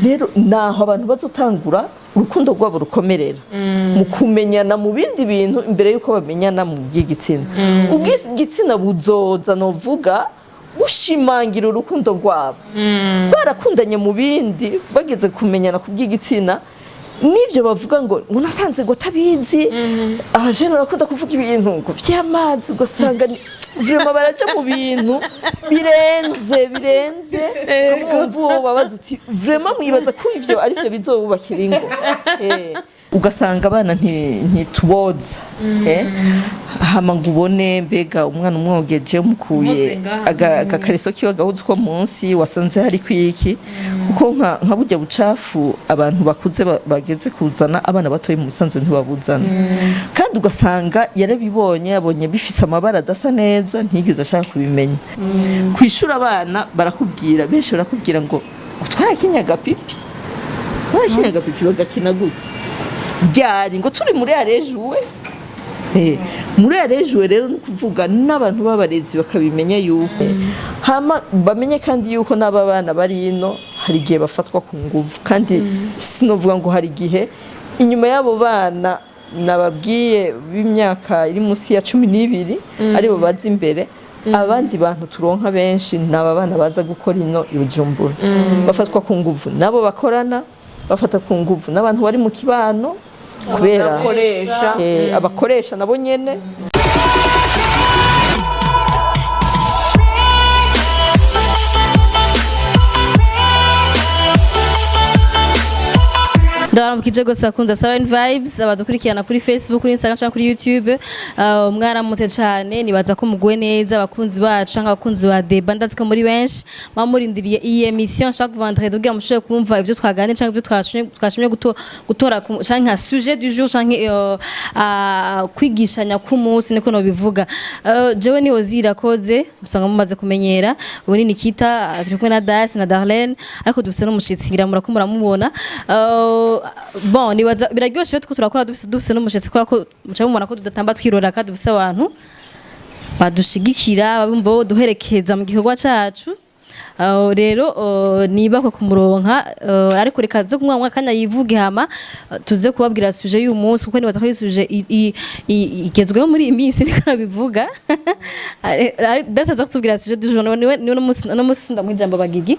rero naho abantu bazotangura urukundo rwabo rukomerera mu kumenyana mu bindi bintu imbere yuko bamenyana mu by'igitsina ubw'igitsina buzoza novuga bushimangira urukundo rwabo barakundanye mu bindi bageze kumenyana ku by'igitsina nivyo bavuga ngo nasanze ngo tabizi abajene barakunda kuvuga ibintu ngo vy'amazi ugasanga vraiment baraca mu bintu birenze kumva babaza uti vraiment mwibaza ko ivyo ari byo bizobubakira ingo ugasanga abana ntituboza hama ngo ubone mbega umwana umwogeje umukuye agakariso kiwe gahuze ko munsi wasanze hari kwiki kuko nka burya bucafu abantu bakuze bageze kuzana abana batoye mu musanzo ntibabuzana kandi ugasanga yarabibonye yabonye bifise amabara adasa neza ntigeze ashaka kubimenya kwishura abana barakubwira benshi barakubwira ngo twarakinyaga pipi bagakina gute byari ngo turi muri arejuwe muri arejuwe rero no kuvuga n'abantu babarezi bakabimenya yuko hama bamenye kandi yuko n'aba bana bari ino hari gihe bafatwa ku nguvu kandi sinovuga ngo hari gihe inyuma y'abo bana nababwiye b'imyaka iri munsi ya 12 aribo baza imbere abandi bantu turonka benshi naba bana baza gukora ino ibujumbura bafatwa ku nguvu nabo bakorana bafata ku nguvu n'abantu bari mu kibano kubera abakoresha nabo nyene ndabaramukije gose akunza 7 vibes abadukurikirana kuri Facebook kuri Instagram cyangwa kuri YouTube mwaramutse cyane nibaza ko muguwe neza abakunzi bacu cyangwa abakunzi ba Deba ndazi ko muri benshi bamurindiriye iyi emission chaque vendredi ugira mushoye kumva ivyo twaganira cyangwa ivyo twashimye gutora cyangwa sujet du jour cyangwa kwigishanya ku munsi niko no bivuga jewe ni Ozira koze musanga mumaze kumenyera ubu ni Nikita turi kumwe na Das na Darlene ariko dufise no mushitsingira murakumura mubona bon nibaza biraryoshe tko turakora dufise n'umushitsi kwa ko muca mubona ko tudatamba twirora ka dufise abantu badushigikira bumva duherekeza mu gikorwa cacu rero niba ko kumuronka ariko reka zo kumwa kanya yivuge hama tuze kubabwira suje y'uyu munsi kuko nibaza ko ari suje igezweho muri iyi minsi niko nabivuga dasaza kutubwira suje du jour no musi ndamwijambo bagigi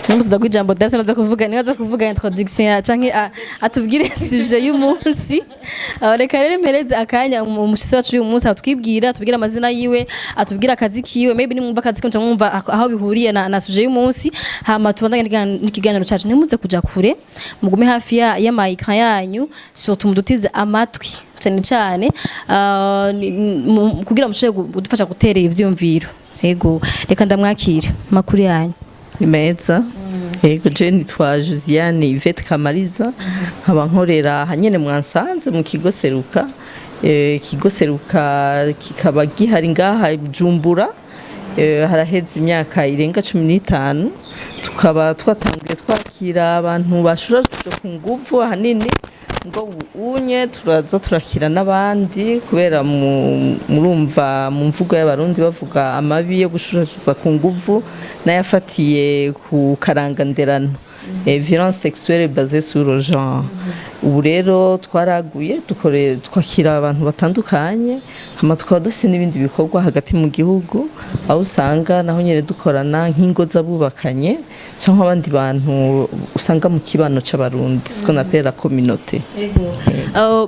no musi ndakwijambo dasa naza kuvuga nibaza kuvuga introduction canke atubwire suje y'uyu munsi reka rero mpereze akanya umushitsi wacu y'uyu munsi atubwira atubwira amazina yiwe atubwira akazi kiwe maybe nimumva akazi kimwe mwumva aho bihuriye na suje y'umunsi hama tubandanye n'ikiganiro cacu ntimuze kuja kure mugume hafi ya micro yanyu surtout mudutize amatwi cyane kugira mushoye gudufasha guterera ivyumviro yego reka ndamwakire makuru yanyu ni meza yego je nitwa Josiane Yvette Kamariza nkaba nkorera hanyene mwansanze mu kigo seruka kikaba gihari ngaha Bujumbura haraheze imyaka irenga 15 tukaba twatangiye twakira abantu bashurashuje ku nguvu hanini ngo unye turaza turakira n'abandi kubera murumva mu mvugo y'abarundi bavuga amabi yo gushurashuza ku nguvu nayafatiye ku karanganderano violence sexuelle basée sur le genre ubu rero twaraguye twakira abantu batandukanye hama tukaba dufite n'ibindi bikorwa hagati mu gihugu aho usanga naho nyene dukorana nk'ingo z'abubakanye cyangwa abandi bantu usanga mu kibano c'abarundi ce qu'on appelle la communauté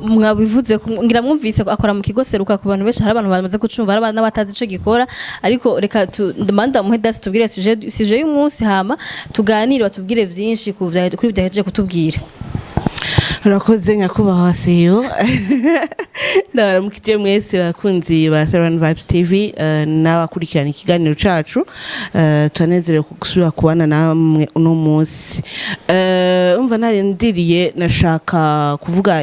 mwabivuze ngira mwumvise akora mu kigo seruka ku bantu benshi hari abantu bamaze kucumva hari abana batazi ico gikora ariko reka ndamanda muhe Das tubwire sujet y'umunsi hama tuganire batubwire vyinshi kuri byaheje kutubwira Rakoze nyakubahwa CEO ndabaramukije mwese bakunzi ba 7 Vibes TV n'abakurikirana ikiganiro cacu tunezerewe gusubira kubana namwe uno munsi umva narindiriye nashaka kuvuga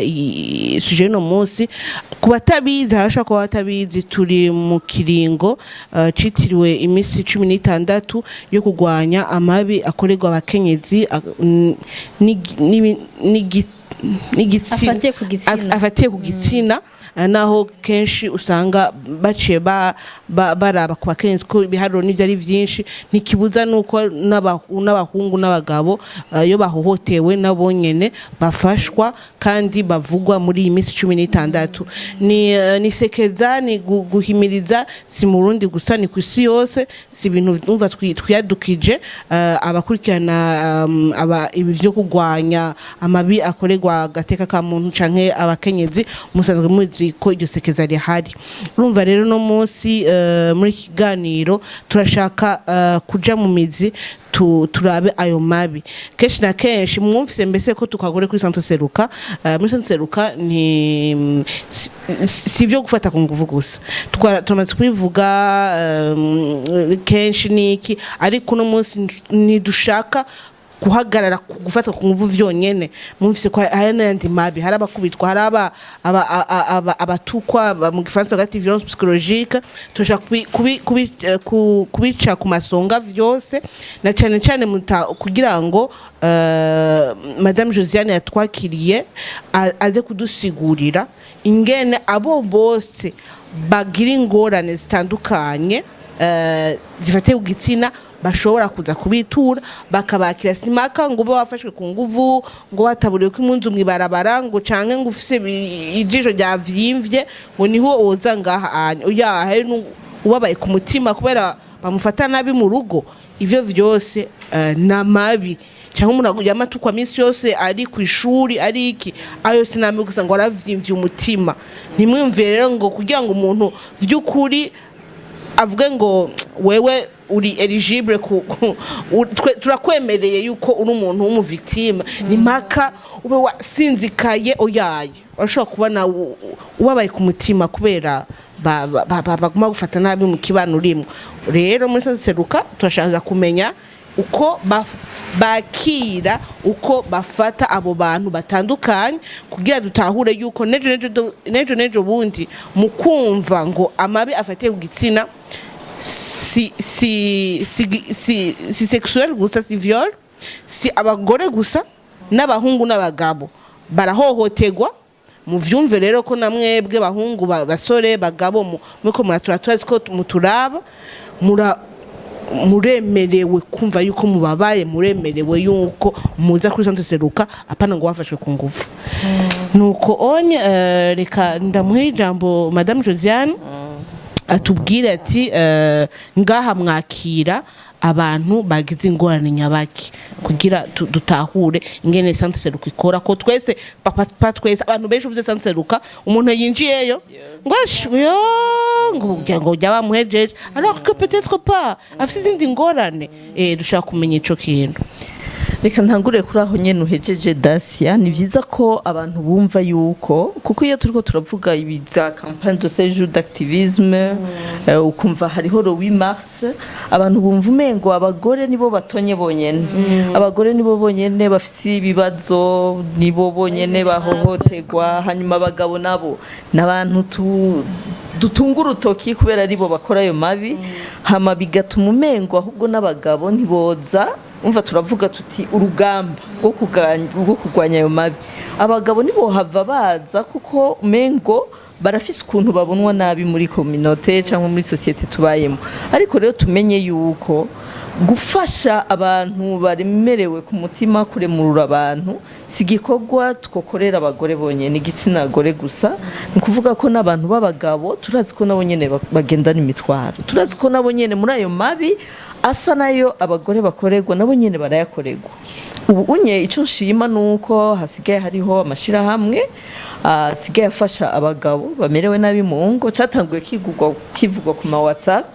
suje no munsi kubatabizi harashaka ko batabizi turi mu kiringo citiriwe imisi 16 yo kugwanya amabi akorerwa abakenyezi n'igitsina Afatiye ku gitsina. afatiye ku gitsina naho kenshi usanga baciye baraba ku bakenyezi ko ibiharuro n'ivyo ari vyinshi ntikibuza nuko n'abahungu n'abagabo iyo bahohotewe nabo nyene bafashwa kandi bavugwa muri iyi minsi 16 ni sekeza ni guhimiriza si mu Burundi gusa ni kwisi yose si ibintu umva twiyadukije abakurikirana ibi vyo kugwanya amabi akorerwa gateka ka muntu canke abakenyezi musanzwe muzi ko iryo sekeza rihari urumva rero no munsi muri kiganiro turashaka kuja mu mizi turabe ayo mabi kenshi na kenshi mwumvise mbese ko tukagore kuri Centre Seruka muri Centre Seruka ni sivyo gufata ku nguvu gusa tumaze kubivuga kenshi niki ariko no munsi nidushaka kuhagarara gufata ku nguvu vyonyene mwumvise ko hari n'andi mabi hari abakubitwa hari abatukwa mu gifaransa gati violence psychologique turashaka kubica ku masonga vyose na cyane kugira ngo Madame Josiane yatwakiriye aze kudusigurira ingene abo bose bagira ingorane zitandukanye zifatiye ku gitsina bashobora kuza kubitura bakabakira simaka ngo bo wafashwe ku nguvu ngo wataburiwe ko impunzu mwibarabara ngo canke ngo ufise ijisho ryavyimbye ngo niho oza ngaha uyahe ubabaye ku mutima kubera bamufata nabi mu rugo ivyo vyose namabi cyangwa umuntu yamatukwa minsi yose ari ku ishuri ari iki ayo sinambi gusa ngo aravyimbye umutima ntimwumvire rero ngo kugira ngo umuntu vy'ukuri avuge ngo wewe uri eligible turakwemereye yuko uri umuntu w'umuvictime ni maka ube wasinzikaye oyaye urashobora kubona ubabaye ku mutima kubera baguma gufata nabi mu kibano urimo rero muri Centre Seruka turashaka kumenya uko bakira uko bafata abo bantu batandukanye kugira dutahure yuko nejo bundi mu kumva ngo amabi afatiye ku gitsina si sexuel gusa si viol si abagore gusa n'abahungu n'abagabo barahohoterwa mu vyumve rero ko namwebwe bahungu basore bagabo muko muraturazi ko muturaba muremerewe kumva yuko mubabaye muremerewe yuko muza kuri Centre Seruka apana ngo wafashwe ku nguvu nuko onye reka ndamuhe ijambo Madame Josiane atubwire ati ngaha mwakira abantu bagize ingorane nyabaki kugira dutahure ingene Centre Seruka ikora ko twese papa twese abantu benshi uvuze Centre Seruka umuntu yinjiyeyo ngo jya bamuhejeje alors que peut-être pas afite izindi ngorane dushaka kumenya ico kintu reka ntangure kuri aho nyene uhejeje Dacia ni vyiza ko abantu bumva yuko kuko iyo turiko turavuga ibiza campagne de séjour d'activisme ukumva hariho le 8 mars abantu bumva umengo abagore nibo batonye bonyene abagore nibo bonyene bafise ibibazo nibo bonyene bahohoterwa hanyuma abagabo nabo nabantu dutunga urutoki kubera aribo bakora ayo mabi hama bigatuma umengo ahubwo n'abagabo ntiboza umva turavuga tuti urugamba rwo kugwanya ayo mabi abagabo nibo hava baza kuko umengo barafise ukuntu babonwa nabi muri communauté cyangwa muri société tubayemo ariko rero tumenye yuko gufasha abantu baremerewe ku mutima kuremurura abantu sigikorwa twokorera abagore bonyene igitsina gore gusa ni kuvuga ko n'abantu b'abagabo turazi ko nabo nyene bagendana imitwaro turazi ko nabo nyene muri ayo mabi asa nayo abagore bakorerwa nabo nyene barayakorerwa ubu unye ico nshima nuko hasigaye hariho amashira hamwe asigaye afasha abagabo bamerewe nabi mu ngo cyatanguye kivugwa ku ma WhatsApp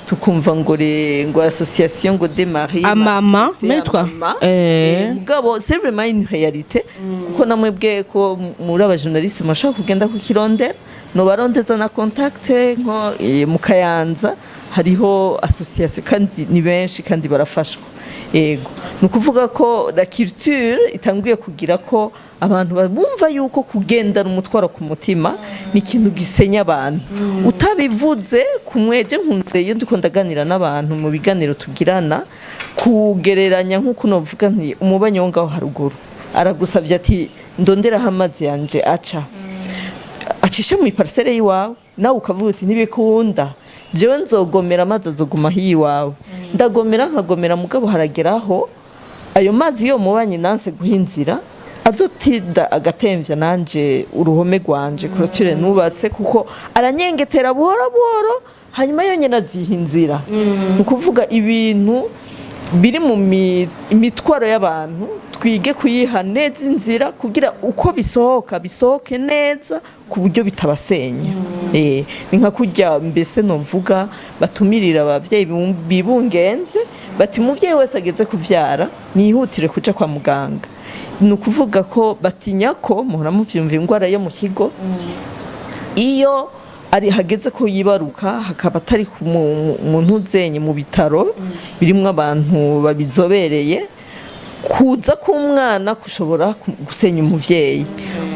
tukumva ngo association ngo démarrer amama metwa mugabo c'est vraiment une réalité kuko namwebwe ko muri aba journaliste mashaka kugenda ku kirondera no barondeza na contact nko mu Kayanza hariho association kandi ni benshi kandi barafashwa ego nukuvuga ko la culture itanguye kugira ko abantu bumva yuko kugendana umutwaro ku mutima ni ikintu gisenya abantu utabivuze kumweje nkunze iyo ndiko ndaganira n'abantu mu biganiro tugirana kugereranya nkuko novuga nti umubanyi wo ngaho haruguru aragusavye ati ndonderaho amazi yanje acishe mu iparisere y'iwawe nawe ukavuga uti ntibikunda jewe nzogomera amazi azoguma hiwawe ndagomera nkagomera mugabo harageraho ayo mazi yo mubanye nanse guhinzira azotinda agatemvya nanje uruhome rwanje clôture nubatse kuko aranyengetera buhoro buhoro hanyuma yonyene azihinzira nukuvuga ibintu biri mu imitwaro y'abantu twige kuyiha neza inzira kugira uko bisohoke neza ku buryo bitabasenya ni nka kurya mbese novuga batumirira abavyeyi bibungenze bati umuvyeyi wese ageze kuvyara nihutire kuja kwa muganga nukuvuga ko batinya ko muhora muvyumva ingwara yo mu kigo iyo ari hageze ko yibaruka hakaba atari ku muntu uzenye mu bitaro birimwo abantu babizobereye kuza k'umwana kushobora gusenya umuvyeyi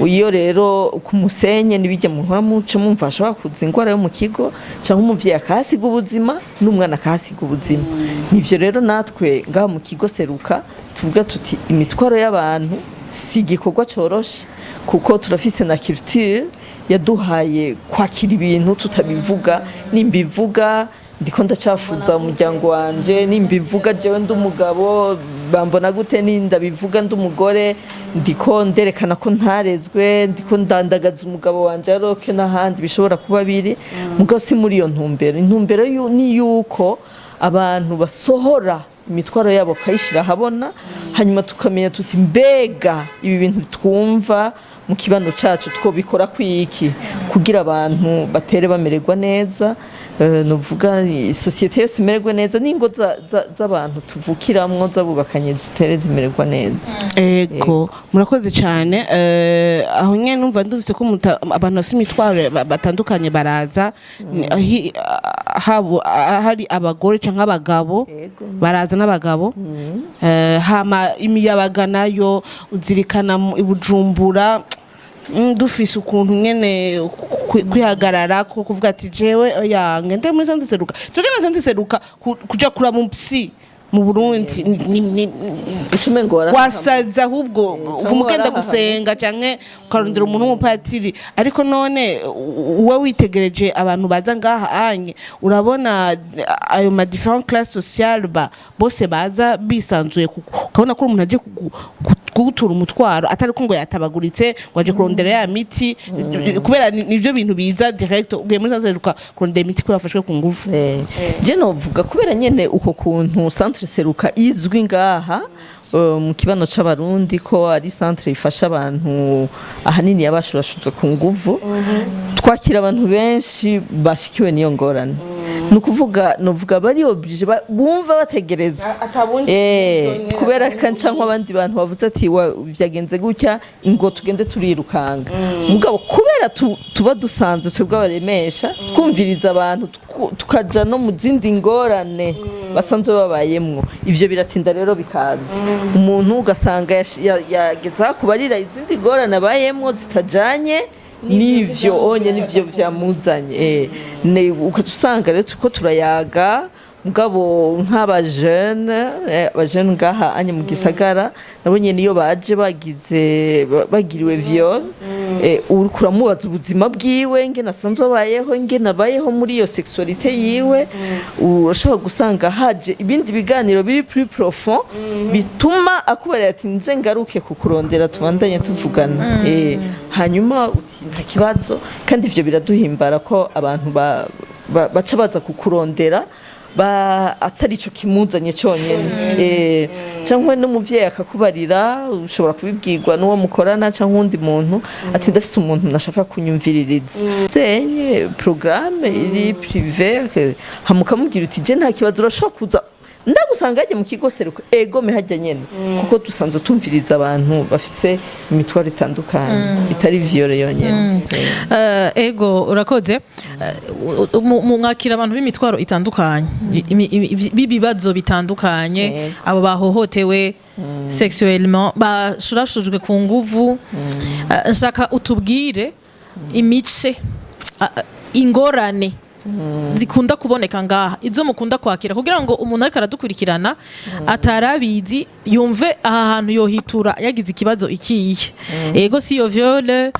iyo rero kumusenye nibijya mu muce mumfasha bakuza ingwara yo mu kigo cyangwa umuvyeyi akahasiga ubuzima n'umwana akahasiga ubuzima nivyo rero natwe ngaha mu kigo seruka tuvuga tuti imitwaro y'abantu si igikorwa coroshe kuko turafise na culture yaduhaye kwakira ibintu tutabivuga nimbivuga ndiko ndacafuza umuryango wanje nimbivuga jewe ndumugabo bambona gute nindabivuga ndumugore ndiko nderekana ko ntarezwe ndiko ndandagaza umugabo wanje aroke n'ahandi bishobora kuba biri mugabo si muri iyo intumbero ni yuko abantu basohora imitwaro yabo kayishira habona hanyuma tukamenya tuti mbega ibi bintu twumva mu kibano cacu twobikora kwiki kugira abantu batere bamererwa neza nuvuga societe yose imererwe neza n'ingo z'abantu tuvukiramwo z'abubakanye zitere zimererwa neza ego murakoze cyane aho nyene numva nduvise ko abantu bafite imitwaro batandukanye baraza hari abagore canke abagabo baraza n'abagabo hama imiyabaga nayo uzirikana ibujumbura dufise ukuntu nyene kwihagarara ko kuvuga ati jewe oya ngende muri sanze seruka tugenda sanze seruka kuja kura mu psy mu Burundi icume ngora wasaza ahubwo umugenda gusenga canke ukarondera umuntu w'umupatiri ariko none uwe witegereje abantu baza ngaha anye urabona ayo ma différents classes sociales bose baza bisanzuye ukabona ko umuntu aje gutura umutwaro atari ko ngo yatabaguritse ngo aje kurondera ya miti kubera nivyo bintu biza direct ugiye muri sanze seruka kurondera imiti ko yafashwe ku ngufu je novuga kubera nyene uko kuntu centre seruka izwi ngaha mu kibano c'abarundi ko ari centre ifasha abantu ahanini yabashurashuzwe ku nguvu twakira abantu benshi bashikiwe niyo ngorane nukuvuga novuga bari oblige bumva bategerezwa kubera kancankwa abandi bantu bavuze ati vyagenze gutya ingo tugende turirukanga mugabo kubera tuba dusanzwe twebwe abaremesha twumviriza abantu tukaja no mu zindi ngorane basanzwe babayemwo ivyo biratinda rero bikaza umuntu ugasanga yageza kubarira izindi ngorane abayemwo zitajanye nivyo onye nivyo vyamuzanye ukatusanga rero tuko turayaga mugabo nk'abajene ngaha anye mu gisagara nabonye niyo baje bagiriwe viol kuramubaza ubuzima bwiwe ngene asanzwe abayeho ngene abayeho muri iyo sexualité yiwe urashobora gusanga haje ibindi biganiro biri plus profond bituma akubarira ati nze ngaruke kukurondera tubandanye tuvugana hanyuma uti nta kibazo kandi ivyo biraduhimbara ko abantu baca baza kukurondera atari ico kimuzanye cyonyene cyangwa n'umuvyeyi akakubarira ushobora kubibwirwa n'uwo mukorana cyangwa undi muntu ati ndafise umuntu nashaka kunyumviririza zenye programme iri privé hamukamubwira uti je nta kibazo urashobora kuza ndagusangaje mu kigo seruka egome hajya nyene kuko dusanzwe tumviriza abantu bafise imitwaro itandukanye itari viole yonyene ego urakoze mwakira abantu b'imitwaro itandukanye bibibazo bitandukanye abo bahohotewe sexuellement bashurashujwe ku nguvu nshaka utubwire imice ingorane zikunda kuboneka ngaha izo mukunda kwakira kugira ngo umuntu ariko aradukurikirana atarabizi yumve aha hantu yohitura yagize ikibazo ikiye ego si yo viole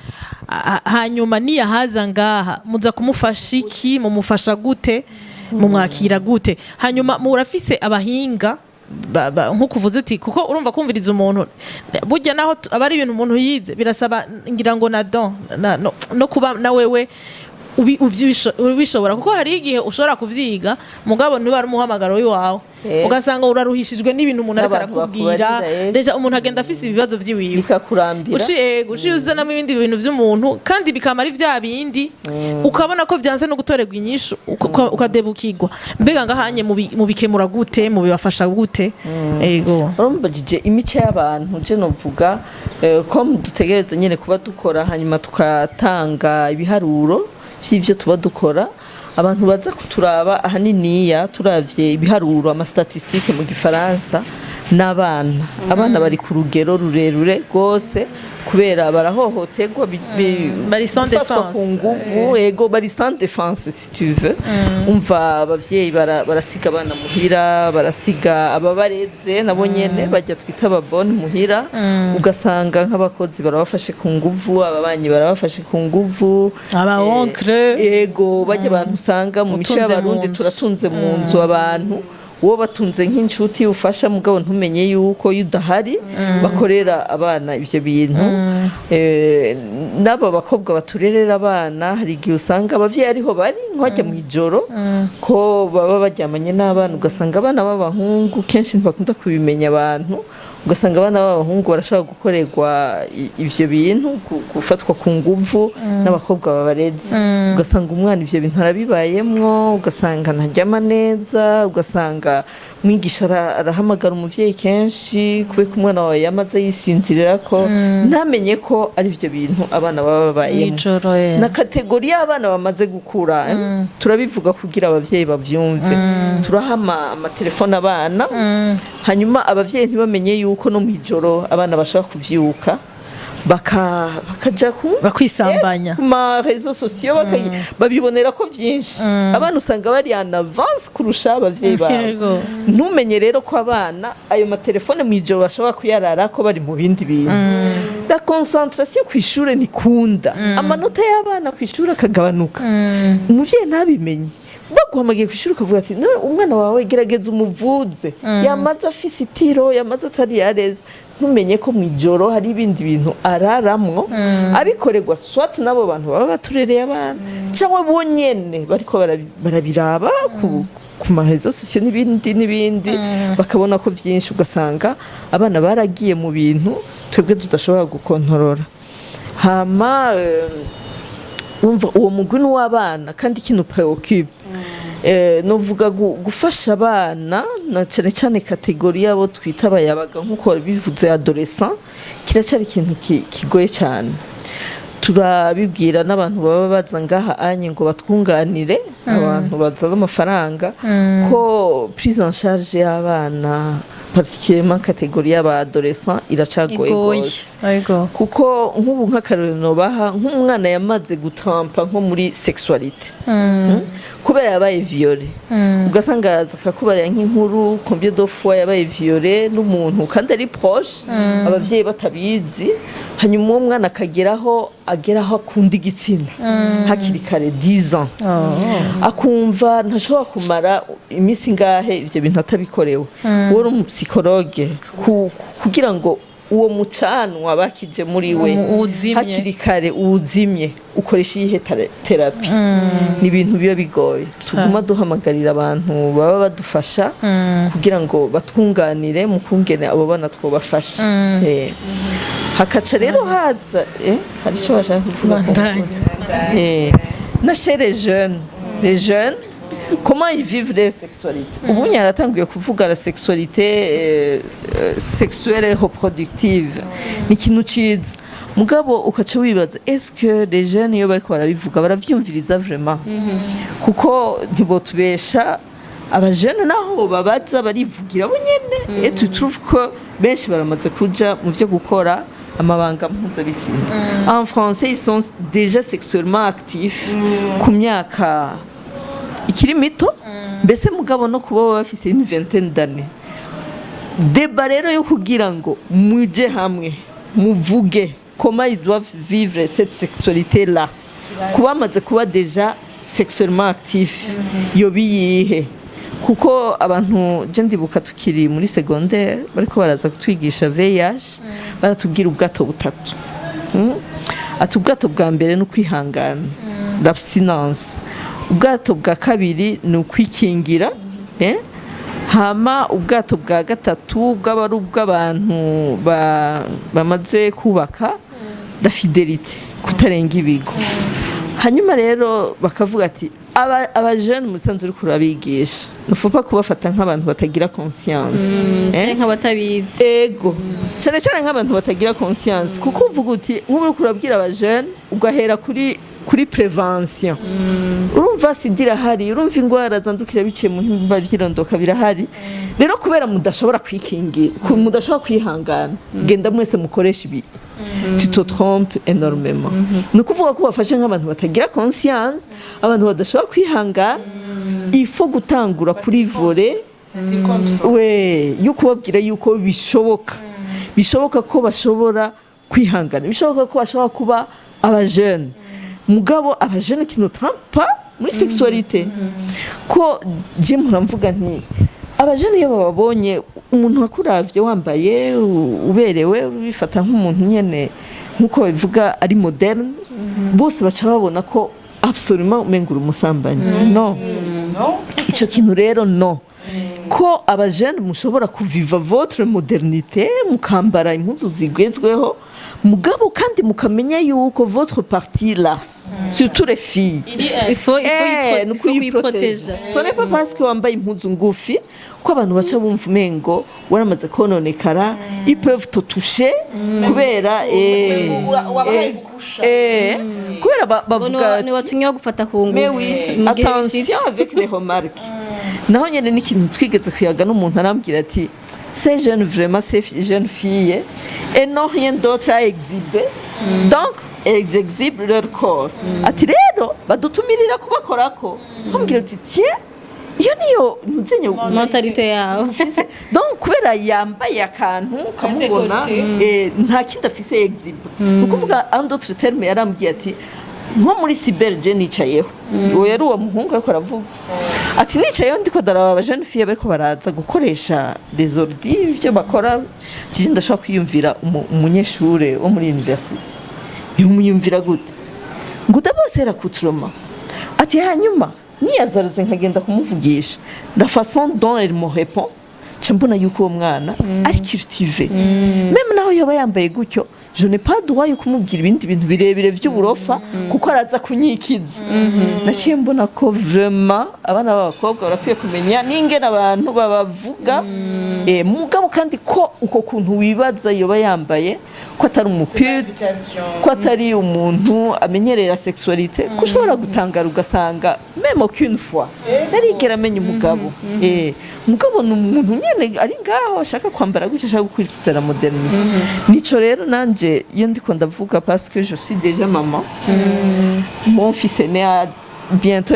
hanyuma niyahaza ngaha muza kumufasha iki mumufasha gute mumwakira gute hanyuma murafise abahinga nkuko uvuze uti kuko urumva kumviriza umuntu burya naho aba ari ibintu umuntu yize birasaba ngira ngo no kuba na wewe ubishobora kuko hari igihe ushobora kuvyiga mugabo ntibari umuhamagaro w'iwawe ugasanga uraruhishijwe n'ibintu umuntu ariko arakubwira deja umuntu agenda afise ibibazo vyiwiwe bikakurambira uciye uzanamo ibindi bintu vy'umuntu kandi bikama ari vya bindi ukabona ko vyanse no gutorerwa inyishu ukadebukirwa mbega ngahanye mubikemura gute mubibafasha gute ego urumbajije imice y'abantu je novuga ko dutegereza nyene kuba dukora hanyuma tukatanga ibiharuro vy'ivyo tuba dukora abantu baza kuturaba ahaniniya turavye ibiharuro amastatistike mu gifaransa n'abana abana bari ku rugero rurerure rwose kubera barahohoterwa bari sans défense ku nguvu ego bari sans défense si tu veux umva abavyeyi barasiga abana muhira barasiga ababareze nabo nyene bajya twita ababone muhira ugasanga nk'abakozi barabafashe ku nguvu ababanyi barabafashe ku nguvu aba oncre ego bajya abantu usanga mu mico y'abarundi turatunze mu nzu abantu uwo batunze nk'inshuti ufasha mugabo ntumenye yuko yudahari bakorera abana ivyo bintu n'aba bakobwa baturerera abana hari igihe usanga abavyeyi ariho bari nk'ajya mu ijoro ko baba baryamanye n'abana ugasanga abana b'abahungu kenshi ntibakunda kubimenya abantu ugasanga abana b'abahungu barashobora gukorerwa ivyo bintu gufatwa ku nguvu n'abakobwa babareze ugasanga umwana ivyo bintu arabibayemwo ugasanga ntaryama neza ugasanga mwigisha arahamagara umuvyeyi kenshi kubera umwana wawe yamaze yisinzirira ko ntamenye ko ari ivyo bintu abana baba babayemo na kategori y'abana bamaze gukura turabivuga kugira abavyeyi bavyumve turahama amatelefone abana hanyuma abavyeyi ntibamenye yuko no mwijoro abana bashaka kuvyuka bakaja bakwisambanya ku ma réseaux sociaux babibonera ko vyinshi abana usanga bari en avance kurusha abavyeyi babo ntumenye rero ko abana ayo matelefone mwijoro bashobora kuyarara ko bari mu bindi bintu la concentration kw'ishure ntikunda amanota y'abana kw'ishure akagabanuka umuvyeyi ntabimenye baguhamagiye kw'ishure ukavuga ati umwana wawe gerageza umuvuze yamaze afise itiro yamaze atari yareze ntumenye ko mwijoro hari ibindi bintu araramwo abikorerwa swat nabo bantu baba baturereye abana cyangwa bonyene bariko barabiraba ku mahezo sosio n'ibindi bakabona ko vyinshi ugasanga abana baragiye mu bintu twebwe tudashobora gukontorora hama umva uwo mugwi w'abana kandi ikintu preoccupe novuga gufasha abana na cyane cyane kategori yabo twita abayabaga nk'uko bivuze adolescent kiracari ikintu kigoye cyane turabibwira n'abantu baba baza ngaha anye ngo batwunganire abantu bazana amafaranga ko prise en charge y'abana particulièrement kategori y'aba-adolescent iracagoye gose kuko nk'ubu nk'akarorero baha nk'umwana yamaze gutrampa nko muri sexualité kubera yabaye violé ugasanga akakubarira nk'inkuru combien de fois yabaye violé n'umuntu kandi ari proche abavyeyi batabizi hanyuma uwo mwana akageraho akunda igitsina hakiri kare 10 ans akumva ntashobora kumara iminsi ngahe ivyo bintu atabikorewe wowe uri psychologue kugira ngo uwo mucanwa bakije muri we hakiri kare uwuzimye ukoresha iyihe terapi ni ibintu biba bigoye tuguma duhamagarira abantu baba badufasha kugira ngo batwunganire mu kungene abo bana twobafasha hakaca rero haza hari icyo bashaka kuvuga na chez les jeunes comment ils vivent leur sexualité ubu nyaratanguye kuvuga la sexualité sexuelle et reproductive ni ikintu ciza mugabo ukaca wibaza est-ce que les jeunes iyo bariko barabivuga baravyumviriza vraiment kuko ntibotubesha abajene naho babaza barivugira bo nyene et tu trouves que benshi baramaze kuja mu vyo gukora amabanga mpuzabitsina en français ils sont déjà sexuellement actifs ku myaka ikiri mito mbese mugabo no kuba bafise une vingtaine d'années deba rero yo kugira ngo muje hamwe muvuge comment ils doivent vivre cette sexualité là kuba amaze kuba déjà sexuellement actif yo biyihe kuko abantu je ndibuka tukiri muri secondaire bariko baraza kutwigisha VIH baratubwira ubwato butatu ati ubwato bwa mbere no kwihangana l'abstinence ubwato bwa kabiri ni ukwikingira hama ubwato bwa gatatu bw'abari ubw'abantu bamaze kubaka la fidélité kutarenga ibigo hanyuma rero bakavuga ati aba jeune musanze uri kurabigisha nufupa kubafata nk'abantu batagira conscience nk'abatabizi ego cyane cyane nk'abantu batagira conscience kuko uvuga uti nk'uri kurabwira aba jeune ugahera kuri prevention urumva sidira hari urumva ingwara zandukira biciye mu himba vyirondoka birahari rero kubera mudashobora kwikingira mudashobora kwihangana genda mwese mukoresha ibi tu te trompes énormément ni ukuvuga ko bafashe nk'abantu batagira conscience abantu badashobora kwihangana il faut gutangura kuri voler yo kubabwira yuko bishoboka ko bashobora kwihangana bishoboka ko bashobora kuba aba jeune mugabo aba jeune qui ne trompe pas muri sexualité ko je muramvuga nti aba jeune iyo babonye umuntu wakuravye wambaye uberewe ubifata nk'umuntu nyene nkuko bivuga ari moderne bose baca babona ko absolument umengura umusambanyi no ico kintu rero no ko aba jeune mushobora kuviva votre modernité mukambara impuzu zigezweho mugabo kandi mukamenya yuko votre partie là surtout les filles il faut y protéger ce n'est pas parce que wambaye impuzu ngufi ko abantu baca bumva umengo waramaze kononekara ils peuvent te toucher kubera kubera bavuga ni watumye gufata ku ngufi mais oui attention avec les remarques naho nyene n'ikintu twigeze kuyaga n'umuntu arambwira ati ces jeunes vraiment ces jeunes filles et n'ont rien d'autre à exhiber donc elles exhibent leur corps ati rero badutumirira kubakorako bambwira ati tiens iyo niyo ntuzenye mentalite yawe donc kubera yambaye akantu kamubona nta kindi afise exhibe ukuvuga en d'autres termes yarambwiye ati nko muri cyberje nicayeho uwo yari uwo muhungu ariko aravuga ati nicayeho ndiko daraba aba jeune fille bariko baraza gukoresha les ordi byo bakora tije ndashaka kwiyumvira umunyeshure wo muri university yumuyumvira gute nguda bose era kutroma ati hanyuma niyazaruze nkagenda kumuvugisha la façon dont elle me répond mbona yuko uwo mwana ari cultivé même naho yoba yambaye gutyo je n'ai pas droit yo kumubwira ibindi bintu birebire by'uburofa kuko araza kunyikiza naciye mbona ko vraiment abana b'abakobwa barakwiye kumenya n'ingene abantu babavuga mugabo kandi ko uko kuntu wibaza yoba yambaye ko atari umupira ko atari umuntu amenyerera sexualité ko ushobora gutangara ugasanga même aucune fois narigera amenya umugabo mugabo ni umuntu nyene ari ngaho ashaka kwambara gutyo ashaka gukurikiza la modernité nico rero nanje iyo ndiko ndavuga parce que je suis déjà maman mon fils est né à bientôt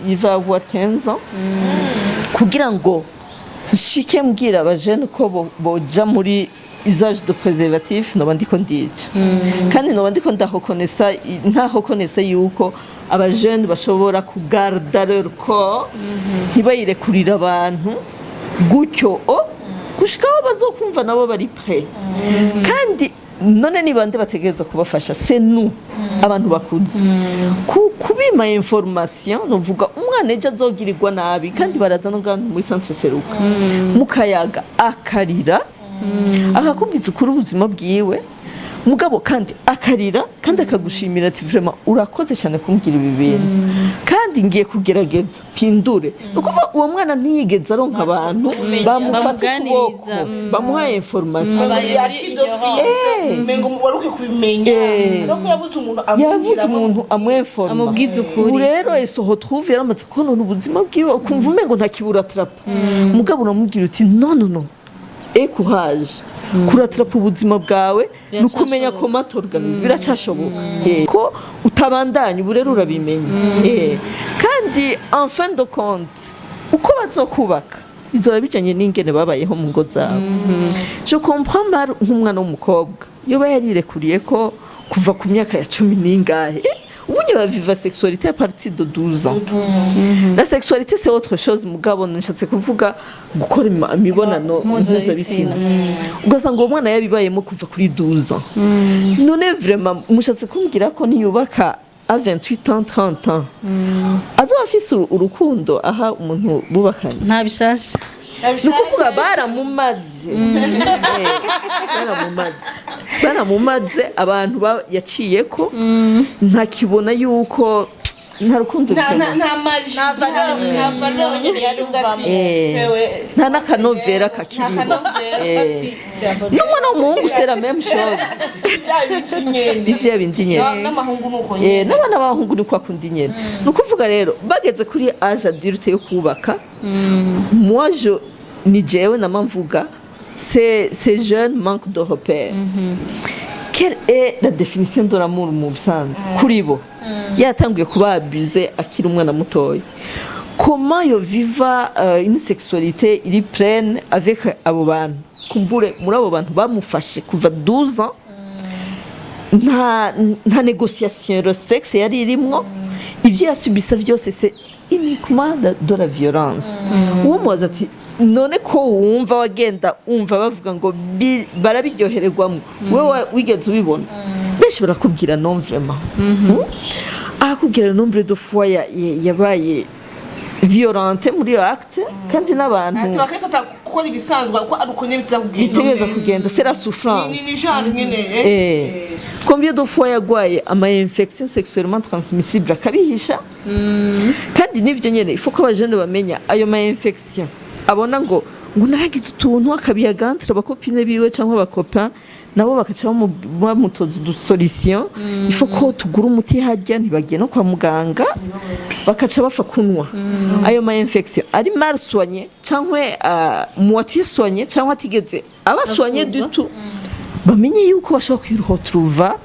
il va avoir 15 ans kugira ngo nshike mbwira abajene ko boja muri usage de préservatif noba ndiko ndica kandi noba ndiko ndahokonesa yuko abajene bashobora kugarda leur corps ntibayirekurira abantu gutyo gushikaho bazokumva nabo bari prêt kandi none ni bande bategereza kubafasha c'est nous abantu bakuze kubima information novuga umwana ejo azogirirwa nabi kandi baraza no ngana muri centre seruka mukayaga akarira akakubwiza ukuri ubuzima bwiwe mugabo kandi akarira kandi akagushimira ati vraiment urakoze cyane kumbwira ibi bintu kandi ngiye kugerageza pindure ukuva uwo mwana ntiyigeze aronka abantu bamufata ukuboko bamuha information mengo waruke kubimenya nuko yabuze umuntu amweforma amubwiza ukuri rero esoho trouve yaramaze konona ubuzima bwiwe ukumva umengo ntakibura trapa mugabo uramubwira uti non courage kuratrapa ubuzima bwawe nukumenya ko matorganize biracashoboka ko utabandanya ubu rero urabimenya kandi en fin de compte uko bazokubaka bizoba bijanye n'ingene babayeho mu ngo zabo je comprends mal nk'umwana w'umukobwa yoba yarirekuriye ko kuva ku myaka ya 10 n'ingahe ubundi baviva sexualité à partir de 12 ans. La sexualité c'est autre chose mugabo nshatse kuvuga gukora imibonano mpuzabitsina. Ugasanga uwo mwana yabibayemo kuva kuri 12 ans. None vraiment mushatse kumbwira ko niyubaka à 28 ans 30 ans. Azo afise urukundo aha umuntu bubakanye. nta bishasha Nukuvuga baramumaze. Baramumaze abantu yaciye ko ntakibona yuko nta rukundo nta n'akanovera kakiriho n'umwana w'umuhungu sera même chose ivyo bindi nyene n'abana b'abahungu niko akunda nyene nukuvuga rero bageze kuri âge adulte yo kubaka moi je ni jewe namamvuga ces jeunes manquent de repères. Quelle est la définition de l'amour mu bisanzwe kuri bo yatanguye kuba abusé akiri umwana mutoya? Comment yo viva une sexualité iri pleine avec abo bantu kumbure muri abo bantu bamufashe kuva 12 ans nta négociation le sexe yari irimwo ivyo yasubisa vyose c'est uniquement de la violence. Uwo mubaza ati none ko wumva wagenda umva bavuga ngo barabiryohererwamo wewe wigeze ubibona benshi barakubwira non vraiment akubwira nombre de fois yabaye violente muri acte kandi n'abantu bakafata gukora ibisanzwe ko ari uko bitegeza kugenda c'est la souffrance ni genre nyene combien de fois yagwaye ama infection sexuellement transmissible akabihisha kandi nivyo nyene il faut ko abajene bamenya ayo ma infection abona ngo naragize utuntu akabiyaga entre abakopine biwe cyangwa abakopa nabo bakaca bamutoza solution il faut ko tugura umuti hajya ntibagiye no kwa muganga bakaca bafa kunwa ayo ma infection ari mal soigné cyangwa moitié soigné cyangwa atigeze abasoigné du tout bamenye yuko bashaka kwiruhotruva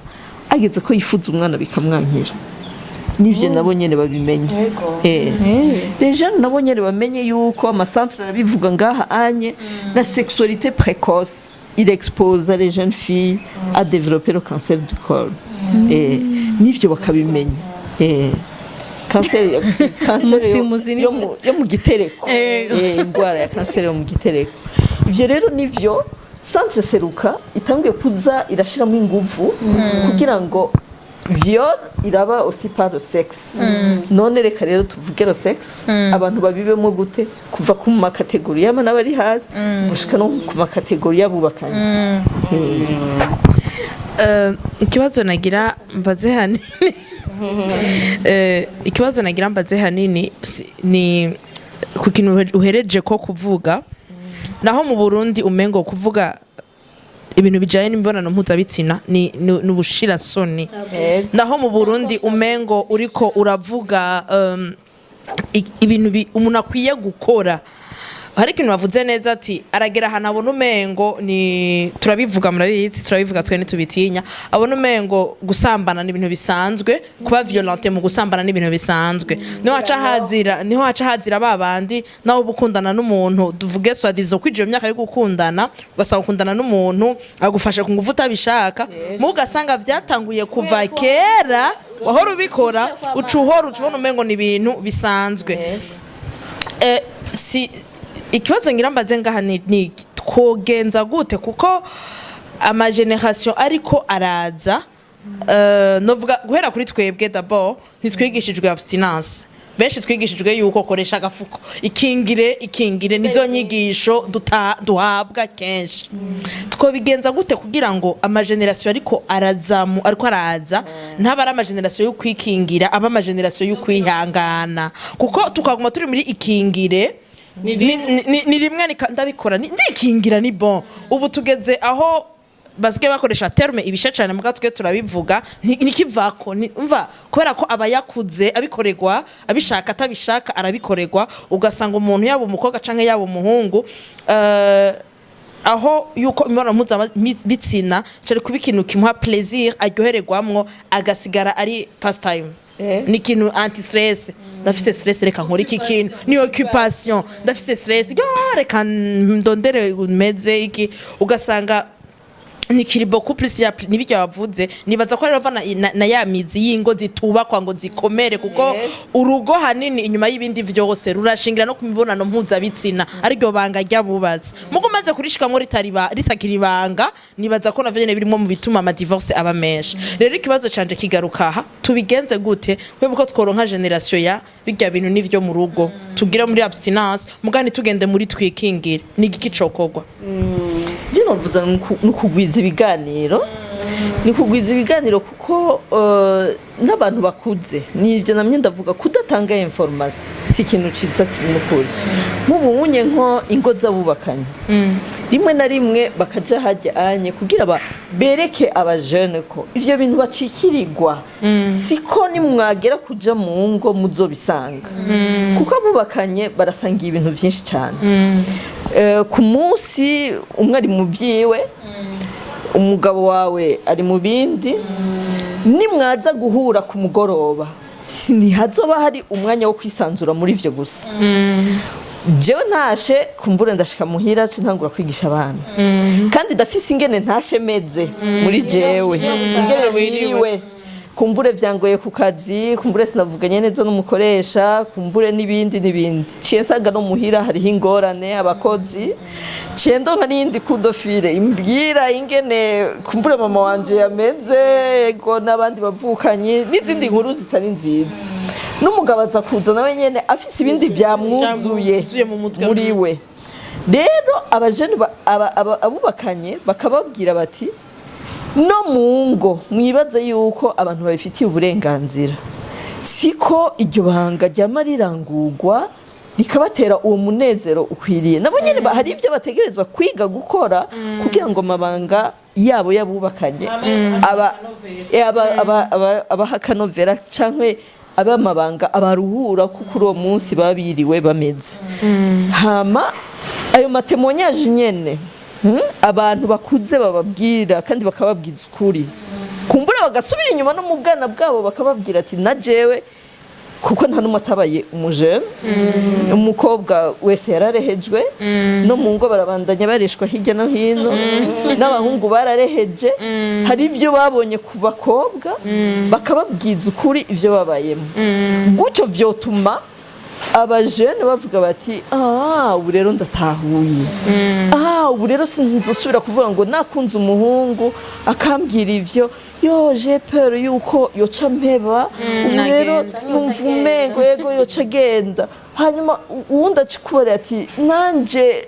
ageze ko yifuza umwana bikamwankira nivyo nabo nyene babimenye les jeunes nabo nyene bamenye yuko amacentre arabivuga ngaha anye la sexualité précoce il expose les jeunes filles à développer le cancer du col nivyo bakabimenya cancer yo mu gitereko indwara ya cancer yo mu gitereko ivyo rero nivyo centre seruka itangiye kuza irashiramo inguvu kugira ngo viol iraba aussi par le sexe none reka rero tuvuge le sexe abantu babibemo gute kuva ku makategori y'abana bari hasi gushika no ku makategori y'abubakanye ikibazo nagira mbaze hanini ikibazo nagira mbaze hanini ni ku kintu uhereje ko kuvuga naho mu Burundi umengo kuvuga ibintu bijanye n'imibonano mpuzabitsina ni ubushira soni naho mu Burundi umengo uriko uravuga ibintu umuntu akwiye gukora hari ikintu bavuze neza ati aragera hano abona umengo ni turabivuga murabizi turabivuga twe ntitubitinya abona umengo gusambana ni ibintu bisanzwe kuba violente mu gusambana ni ibintu bisanzwe niho haca hazira babandi naho bukundana n'umuntu tuvuge swadizo kwijyo myaka yo gukundana ugasanga ukundana n'umuntu agufasha ku nguvu utabishaka mu ugasanga vyatanguye kuva kera wahora ubikora ucubona umengo ni ibintu bisanzwe ikibazo ngira mbaze ngaha ni twogenza gute kuko ama generation ariko araza novuga guhera kuri twebwe d'abord nitwigishijwe abstinence benshi twigishijwe yuko koresha agafuko ikingire nizo nyigisho duhabwa kenshi twobigenza gute kugira ngo ama generation ariko araza ntaba ari ama generation yo kwikingira aba ama generation yo kwihangana kuko tukaguma turi muri ikingire ni rimwe ndabikora ndikingira ni bon ubu tugeze aho basike bakoresha terme ibisha cyane muga twe turabivuga nikivako umva kubera ko abayakuze abikoregwa abishaka atabishaka arabikoregwa ugasanga umuntu yabo umukobwa canke yabo umuhungu aho yuko imibonano mpuzabitsina cari kuba ikintu kimuha plaisir aryohererwamwo agasigara ari pastime ni ikintu anti stress ndafise stress reka nkora iki kintu ni occupation ndafise stress reka ndondere umeze iki ugasanga ni kiribo ku plus ya nibijya bavuze nibaza ko rero na ya mizi y'ingo zitubakwa ngo zikomere kuko urugo hanini inyuma y'ibindi vyose rurashingira no kumibonano mpuzabitsina ariko banga ryabubatse mugo maze kurishikamwo ritakiri banga nibaza ko navyo birimo mu bituma ama divorce aba menshi rero ikibazo canje kigaruka aha tubigenze gute kwebe ko tworonka generation ya bijya bintu nivyo mu rugo tugira muri abstinence mugani tugende muri twikingire ni giki cokogwa Jino vuza nukugwiza ibiganiro ni kugwiza ibiganiro kuko n'abantu bakuze nivyo namye ndavuga kudatanga information si ikintu ciza n'ukuri nk'ubunye nko ingo z'abubakanye rimwe na rimwe bakaja hajya anye kugira bereke abajene ko ivyo bintu bacikirirwa siko ni mwagera kuja mu ngo muzobisanga kuko abubakanye barasangiye ibintu vyinshi cyane ku munsi umwe ari mu byiwe umugabo wawe ari mu bindi nimwaza guhura ku mugoroba ntihazoba hari umwanya wo kwisanzura muri ivyo gusa jewe ntashe kumbure ndashika muhira ntangura kwigisha abana kandi ndafise ingene ntashe meze muri jewe ingene wiriwe kumbure vyangoye ku kazi kumbure sinavuganye neza n'umukoresha kumbure n'ibindi ciye nsanga no muhira hariho ingorane abakozi cendo nka n'indi kudofire imbwira ingene kumbure mama wanje yameze ego n'abandi bavukanye n'izindi nkuru zitari nziza n'umugabo aza kuza nawe nyene afise ibindi vyamwuzuye muri we rero abajene abubakanye bakababwira bati no mungo mwibaze yuko abantu babifitiye uburenganzira siko iryo banga ryama rirangurwa rikabatera uwo munezero ukwiriye nabo nyene hari ivyo bategerezwa kwiga gukora kugira ngo amabanga yabo yabubakanye abahakanovera canke abamabanga abaruhura kuko uwo munsi babiriwe bameze hama ayo matemonyaje nyene abantu bakuze bababwira kandi bakababwiza ukuri kumbura bagasubira inyuma no mu bwana bwabo bakababwira ati na jewe kuko nta numwe atabaye umujene umukobwa wese yararehejwe no mu ngo barabandanya bareshwa hirya no hino n'abahungu barareheje hari ibyo babonye ku bakobwa bakababwiza ukuri ivyo babayemo gutyo vyotuma abajene bavuga bati ubu rero ndatahuye ubu rero sinzosubira kuvuga ngo nakunze umuhungu akambwira ivyo j'ai peur yuko yoca mpeba ubu rero numva umengo yego yoca agenda hanyuma uwundi acikubara ati nanje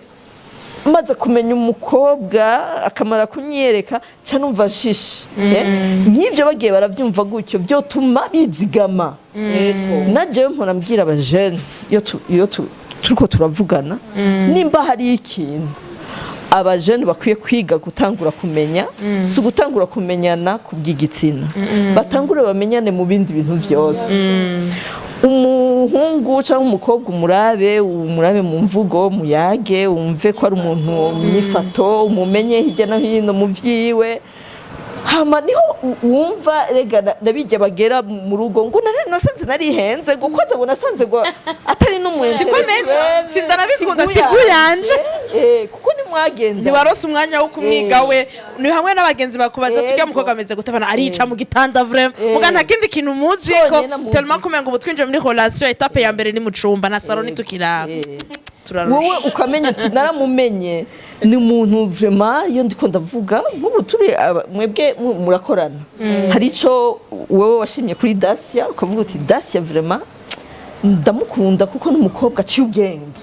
maze kumenya umukobwa akamara kunyereka ca numva nshishe nk'ivyo bagiye baravyumva gutyo vyotuma bizigama najewe mpora mbwira abajene iyo turiko turavugana nimba hari ikintu abajene bakwiye kwiga gutangura kumenya si ugutangura kumenyana ku by'igitsina batangure bamenyane mu bindi bintu vyose umuhungu cyangwa umukobwa umurabe mu mvugo muyage wumve ko ari umuntu myifato umumenye hirya no hino mu vyiwe hama niho wumva rega nabijya bagera mu rugo ngo nasanze narihenze gukoze ngo nasanze ngo atari n'umuhenze sindanabikunda siguyanje kuko nimwagenda ntiwarose umwanya wo kumwiga we ni hamwe n'abagenzi bakubaza tujya mu koga ameze gutabana arica mu gitanda vraiment muga nta kindi kintu muzi ko tellement kumenga ubu twinjiye muri relation etape ya mbere ni mu cumba na salon nitukiraba wowe ukamenya ati naramumenye ni umuntu vraiment iyo ndiko ndavuga nk'ubu turi mwebwe murakorana hari ico wowe washimye kuri Dacia ukavuga uti Dacia vraiment ndamukunda kuko n'umukobwa aciye ubwenge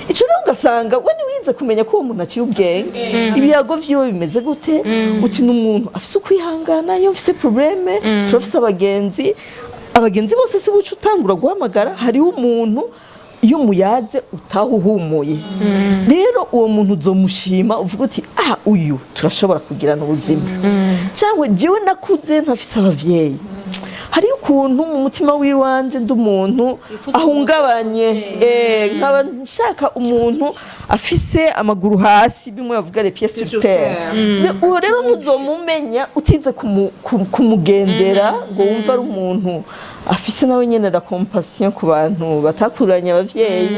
ico rero ugasanga we niwize kumenya ko uwo muntu aciye ubwenge ibiyago vyiwe bimeze gute uti n'umuntu afise ukwihangana iyo mfise probleme turafise abagenzi bose si buca utangura guhamagara hariho umuntu iyo muyaze utahuhumuye rero uwo muntu uzomushima uvuga uti uyu turashobora kugirana ubuzima cyangwa jewe nakuze ntafise abavyeyi hari ukuntu mu mutima wiwanje ndi umuntu ahungabanye nkaba nshaka umuntu afise amaguru hasi bimwe bavuga les pieds sur terre uwo rero ntuzomumenya utize kumugendera ngo wumva ari umuntu afise nawe nyene la compassion ku bantu batakuranye abavyeyi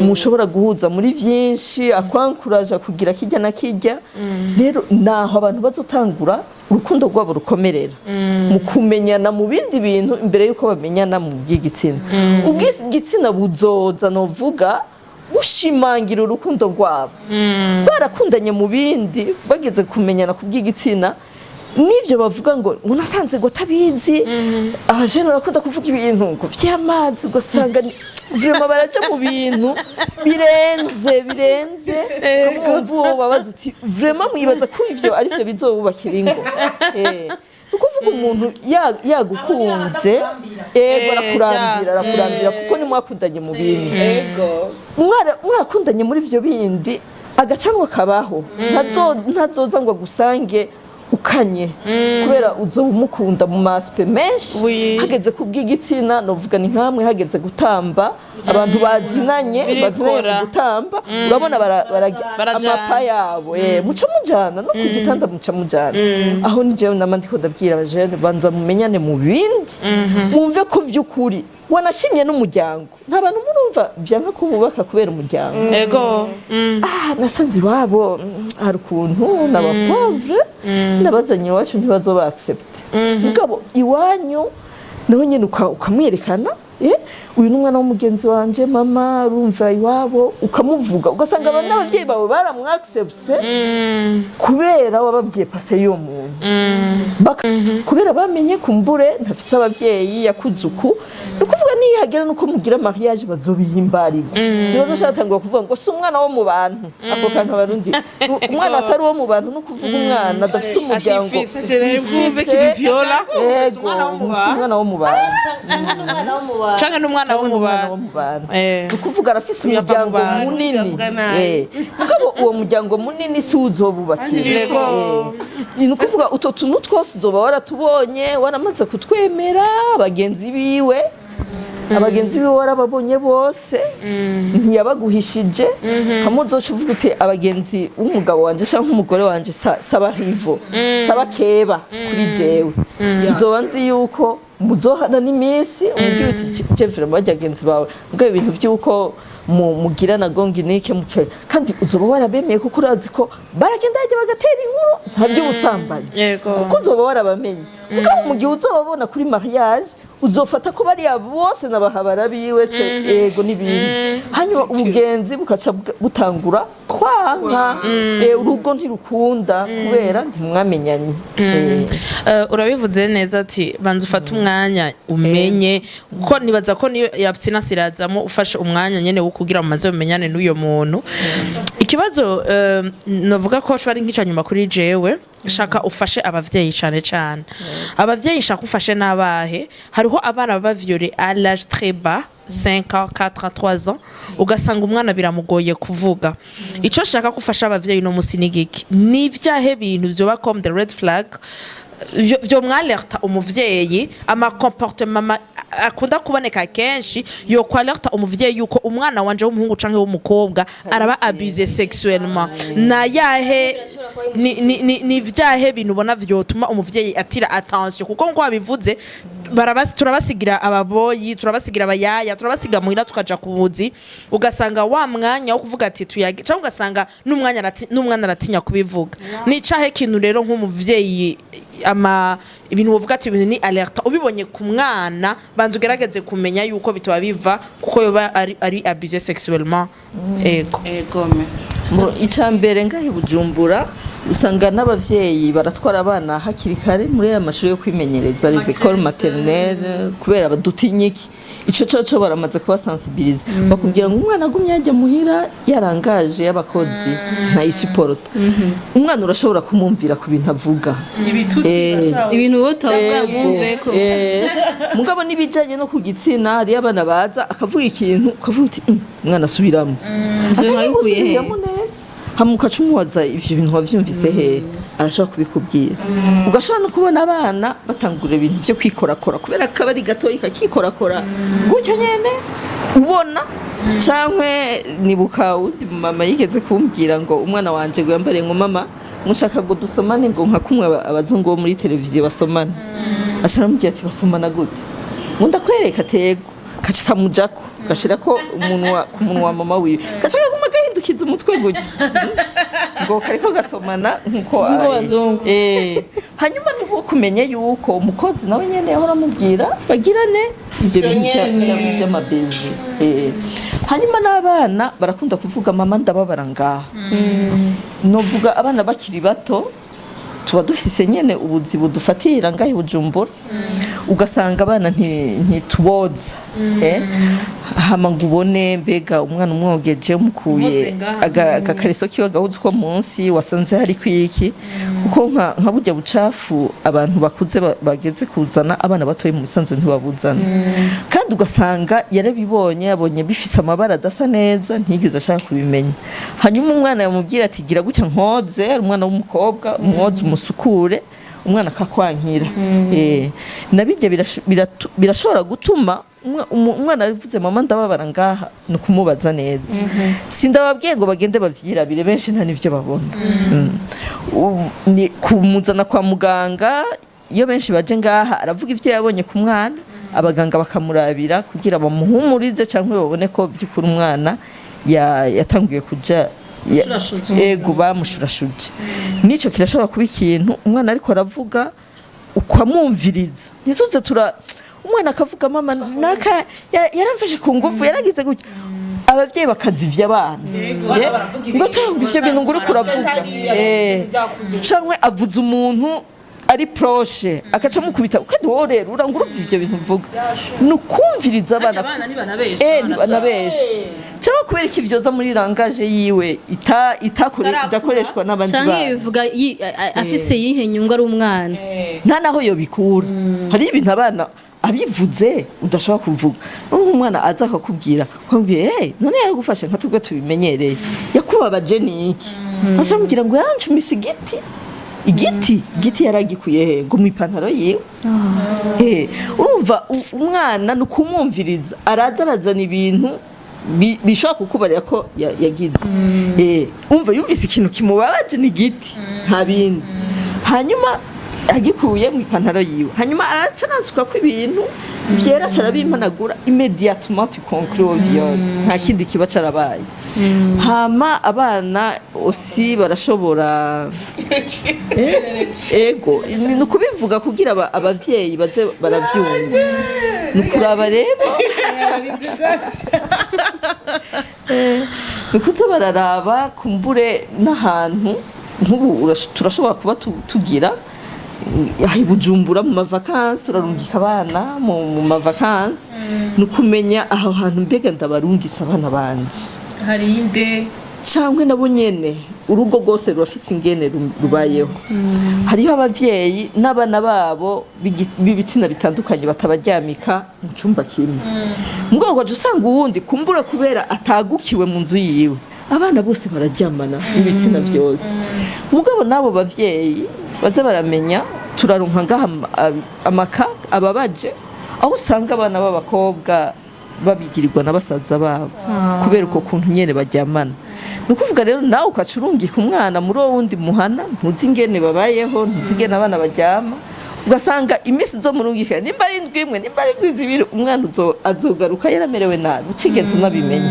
mushobora guhuza muri vyinshi akwankuraje kugira kijya na kijya rero naho abantu bazotangura urukundo rwabo rukomerera mu kumenyana mu bindi bintu imbere yuko bamenyana mu by'igitsina ubw'igitsina buzoza novuga bushimangira urukundo rwabo barakundanye mu bindi bageze kumenyana ku by'igitsina nivyo bavuga ngo nasanze ngo tabizi abajene barakunda kuvuga ibintu ngo vy'amazi ugasanga vraiment baraja mu bintu birenze kumva babaza uti vraiment mwibaza ko ivyo ari byo bizobubakira ingo ukuvuga umuntu yagukunze arakurambira kuko ni mwakundanye mu bindi mwarakundanye muri ivyo bindi agacanwa kabaho ntazoza ngo agusange ukanye kubera uzo umukunda mu maspe menshi hageze kubw'igitsina novuga ni nkamwe hageze gutamba abantu bazinanye gutamba urabona amapa yabo muca mujana no ku gitanda muca mujana aho ni jewe namandiko ndabwira abajene banza mumenyane mu bindi mumve ko vy'ukuri wanashimye n'umuryango nta bantu murumva vyanka kububaka kubera umuryango ego nasanze iwabo hari ukuntu n'abapauvre n'abazanye iwacu ntibazoba accepte mugabo iwanyu naho nyene ukamwerekana uyu n'umwana w'umugenzi wanje mama urumva iwabo ukamuvuga ugasanga abantu n'abavyeyi bawe baramwaccepte kubera wababwiye pase y'uwo muntu kubera bamenye kumbure ntafise abavyeyi yakuze uku nukuvuga nihagera nuko mugira mariage bazobihimbarirwa nibazo shatangwa kuvuga ngo si umwana wo mu bantu ako kantu abarundi umwana atari wo mu bantu nukuvuga umwana adafise umuryango umwana wo mu bantu canke n'umwana wo mu bantu nukuvuga arafise umuryango munini mugabo uwo muryango munini si uzobubakira nukuvuga uto tuntu twose uzoba waratubonye waramaze kutwemera abagenzi biwe warababonye bose ntiyabaguhishije hamwe uzoca uvuga uti abagenzi w'umugabo wanje canke umugore wanje saba hivo saba keba kuri jewe nzoba nzi yuko muzohana n'iminsi umubwira uti jevre bagenzi bawe mbwa ibintu vy'uko mugira na gonginike kandi uzoba warabemeye kuko urazi ko baragenda bagatera inkuru nta by'ubusambanyi kuko uzoba warabamenye mugabo mu gihe uzobabona kuri mariage uzofata ko bariya bose nabahabara biwe ego n'ibindi hanyuma ubugenzi bukaca butangura kwanka urugo ntirukunda kubera ntimwamenyanye urabivuze neza ati banza ufate umwanya umenye kuko nibaza ko niyo abstinence irazamo ufashe umwanya nyene wo kugira mumaze bumenyane n'uyo muntu ikibazo navuga ko cyo ari nk'ica nyuma kuri jewe shaka ufashe abavyeyi cane cane abavyeyi shaka ufashe n'abahe hariho abana baba violé à l'âge très bas 5 ans 4 ans 3 ans ugasanga umwana biramugoye kuvuga ico shaka kufasha abavyeyi no musi n'igiki ni vyahe bintu byo ba comme the red flag vyo mwalerta umuvyeyi ama comportement akunda kuboneka kenshi yo kwalerta umuvyeyi yuko umwana wanje w'umuhungu canke w'umukobwa araba abusé sexuellement na yahe ni vyahe bintu ubona vyotuma umuvyeyi atira attention kuko ngo abivuze turabasigira ababoyi turabasigira abayaya turabasiga muhira tukaja kubuzi ugasanga wa mwanya wo kuvuga ati tuyage cyangwa ugasanga n'umwana aratinya kubivuga ni cahe kintu rero nk'umuvyeyi ibintu uvuga ati ibintu ni alerte ubibonye ku mwana banza ugerageze kumenya yuko bitwa biva kuko yoba ari abusé sexuellement ego icambere ngahi Bujumbura usanga n'abavyeyi baratwara abana hakiri kare muri aya mashuri yo kwimenyereza les écoles maternelles kubera badutinyiki ico cyo baramaze kubasensibiliza bakubwira ngo umwana agumye yajya muhira yarangaje y'abakozi nta isuporota umwana urashobora kumumvira ku bintu avuga ibintu wotavuga mwumve ko mugabo nibijanye no kugitsina ari abana baza akavuga ikintu ukavuga uti umwana asubiramo hamuka cumuwaza ivyo bintu wavyumvise he arashobora kubikubwira ugashobora no kubona abana batangura ibintu byo kwikorakora kubera kabari gatoyi kakikorakora gutyo nyene ubona cankwe nibuka undi mama yigeze kumbwira ngo umwana wanje ngo yambare ngo mama mushaka ngo dusomane ngo nka kumwe abazungu bo muri televiziyo basomana acaramubwira ati basomana gute ngo ndakwereka tego kaca kamujako gashirako umunwa ku munwa wa mama wiwe gaca kaguma gahindukiza umutwe gutya ngo kariko gasomana nkuko bazungu. hanyuma nibo kumenye yuko umukozi nawe nyene yahora amubwira bagirane ivyo bintu by'amabezi hanyuma n'abana barakunda kuvuga mama ndababara ngaha novuga abana bakiri bato tuba dufise nyene ubuzi budufatira ngahe Bujumbura ugasanga abana ntituboza hama ngo ubone mbega umwana umwogeje umukuye agakariso kiwe gahuze ko munsi wasanze hari kwiki kuko nka burya bucafu abantu bakuze bageze kuzana abana batoye mu bisanzwe ntibabuzana kandi ugasanga yarabibonye yabonye bifise amabara adasa neza ntigeze ashaka kubimenya hanyuma umwana yamubwira ati gira gutya nkoze ari umwana w'umukobwa umwoze umusukure umwana akakwankira nabijya birashobora gutuma umwana avuze mama ndababara ngaha no kumubaza neza sindababwiye ngo bagende bavyirabire benshi nta nivyo babona ni kumuzana kwa muganga iyo benshi baje ngaha aravuga ivyo yabonye ku mwana abaganga bakamurabira kugira bamuhumurize canke babone ko byukuri umwana yatanguye kuja ego bamushurashuje nico kirashobora kuba ikintu umwana ariko aravuga ukamumviriza nituze umwana akavuga mama naka yaramfashe ku ngufu yaragize gutya abavyeyi bakazivya abana ngo cyangwa ivyo bintu nguri kuravuga cyangwa avuze umuntu ari proche akaca mukubita kandi wowe rero urangura ivyo bintu uvuga nukumviriza abana banabeshe cyangwa kubera iki ivyoza muri rangaje yiwe idakoreshwa n'abandi bana canke bivuga afise yihe nyungu ari umwana nta naho yo bikura hari ibintu abana abivuze udashobora kuvuga umwana aza akakubwira kwambwiye none yaragufashe nka tubwe tubimenyereye yakubabaje niki acamubwira ngo yancumise igiti yaragikuye he ngo mu ipantaro yiwe urumva umwana nukumwumviriza arazana ibintu bishobora kukubarira ko yagize umva yumvise ikintu kimubabaje ni igiti nta bindi hanyuma agikuye mu ipantaro yiwe hanyuma araca nasuka ko ibintu vyera carabimpanagura immédiatement tu conclure viol nta kindi kiba carabaye hama abana osi barashobora ego ni kubivuga kugira abavyeyi baze baravyumva nukuraba rero nikuza bararaba kumbure n'ahantu nk'ubu turashobora kuba tugira Bujumbura mu mavakansi urarungika abana mu mavakansi nukumenya aho hantu mbega ndabarungisa abana banje hari inde cyangwa nabo nyene urugo rwose rurafise ingene rubayeho hariho abavyeyi n'abana babo b'ibitsina bitandukanye batabaryamika mu cumba kimwe mugabo waje usanga uwundi kumbura kubera atagukiwe mu nzu yiwe abana bose bararyamana ibitsina byose mugabo nabo bavyeyi baza baramenya turarunka ngaha amaka ababaje aho usanga abana b'abakobwa babigirirwa n'abasaza babo kubera uko kuntu nyene baryamana nukuvuga rero nawe ukacurungika umwana muri wo wundi muhana ntuzi ingene babayeho ntuzi ingene abana baryama ugasanga imisi zo murungika nimba ari indwi imwe nimba ari indwi zibiri umwana azogaruka yaramerewe nabi ucigeze unabimenya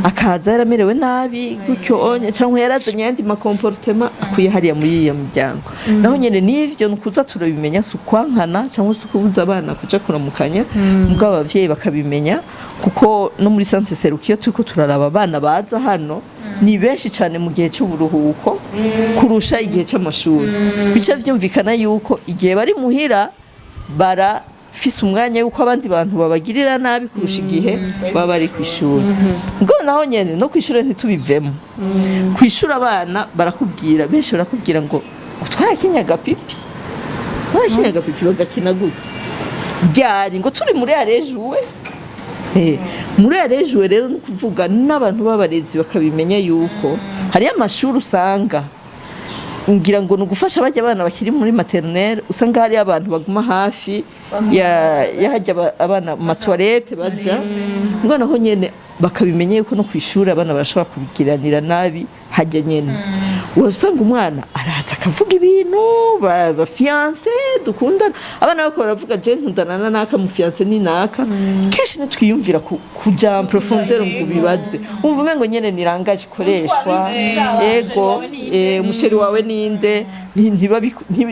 akaza yaramerewe nabi gutyo onye cyangwa yarazanye yandi makomportema akuye hariya muri iyo miryango naho nyene nivyo nukuza turabimenya sukwankana cyangwa sukubuza abana kuja kuramukanya mugabo abavyeyi bakabimenya kuko no muri centre serukiyo turiko turaraba abana baza hano ni benshi cyane mu gihe cy'uburuhuko kurusha igihe cy'amashuri bice vyumvikana yuko igihe bari muhira barafise umwanya yuko abandi bantu babagirira nabi kurusha igihe baba bari kwishuri ngo naho nyene no kwishuri ntitubivemo kwishura abana barakubwira benshi barakubwira ngo twarakinyaga pipi bagakina gute byari ngo turi muri arejuwe muri arejuwe rero no kuvuga n'abantu b'abarezi bakabimenya yuko hari amashuri usanga ngira ngo nugufasha bajya abana bakiri muri maternelle usanga hari abantu baguma hafi ya hajya abana mu toilette baja ngo naho nyene bakabimenya yuko no kwishura abana barashobora kubigiranira nabi hajya nyene wasanga umwana araza akavuga ibintu ba fiancé dukundana abana bako baravuga je nkundana naka mu fiancé ni naka kenshi natwiyumvira kuja en profondeur ngo bibaze umva umengo nyene nirangaje ikoreshwa yego umusheri wawe ninde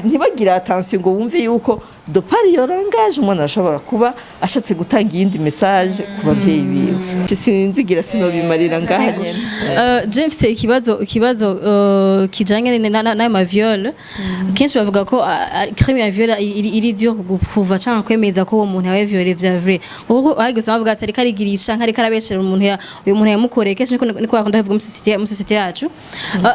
ntibagira attention ngo wumve yuko do pari yorangaje umwana ashobora kuba ashatse gutanga iyindi message ku bavyeyi biwe sinzigira sinobimarira ngaha nyene je mfise ikibazo kijanye n'ayo maviole kenshi bavuga ko crime ya viole iri dur kuva cyangwa kwemeza ko uwo muntu yabaye viole vya vrai kuko hari gusa bavuga ati ariko arigirisha nkari karabeshera uyu muntu yamukoreye kenshi niko bakunda kuvuga mu societe yacu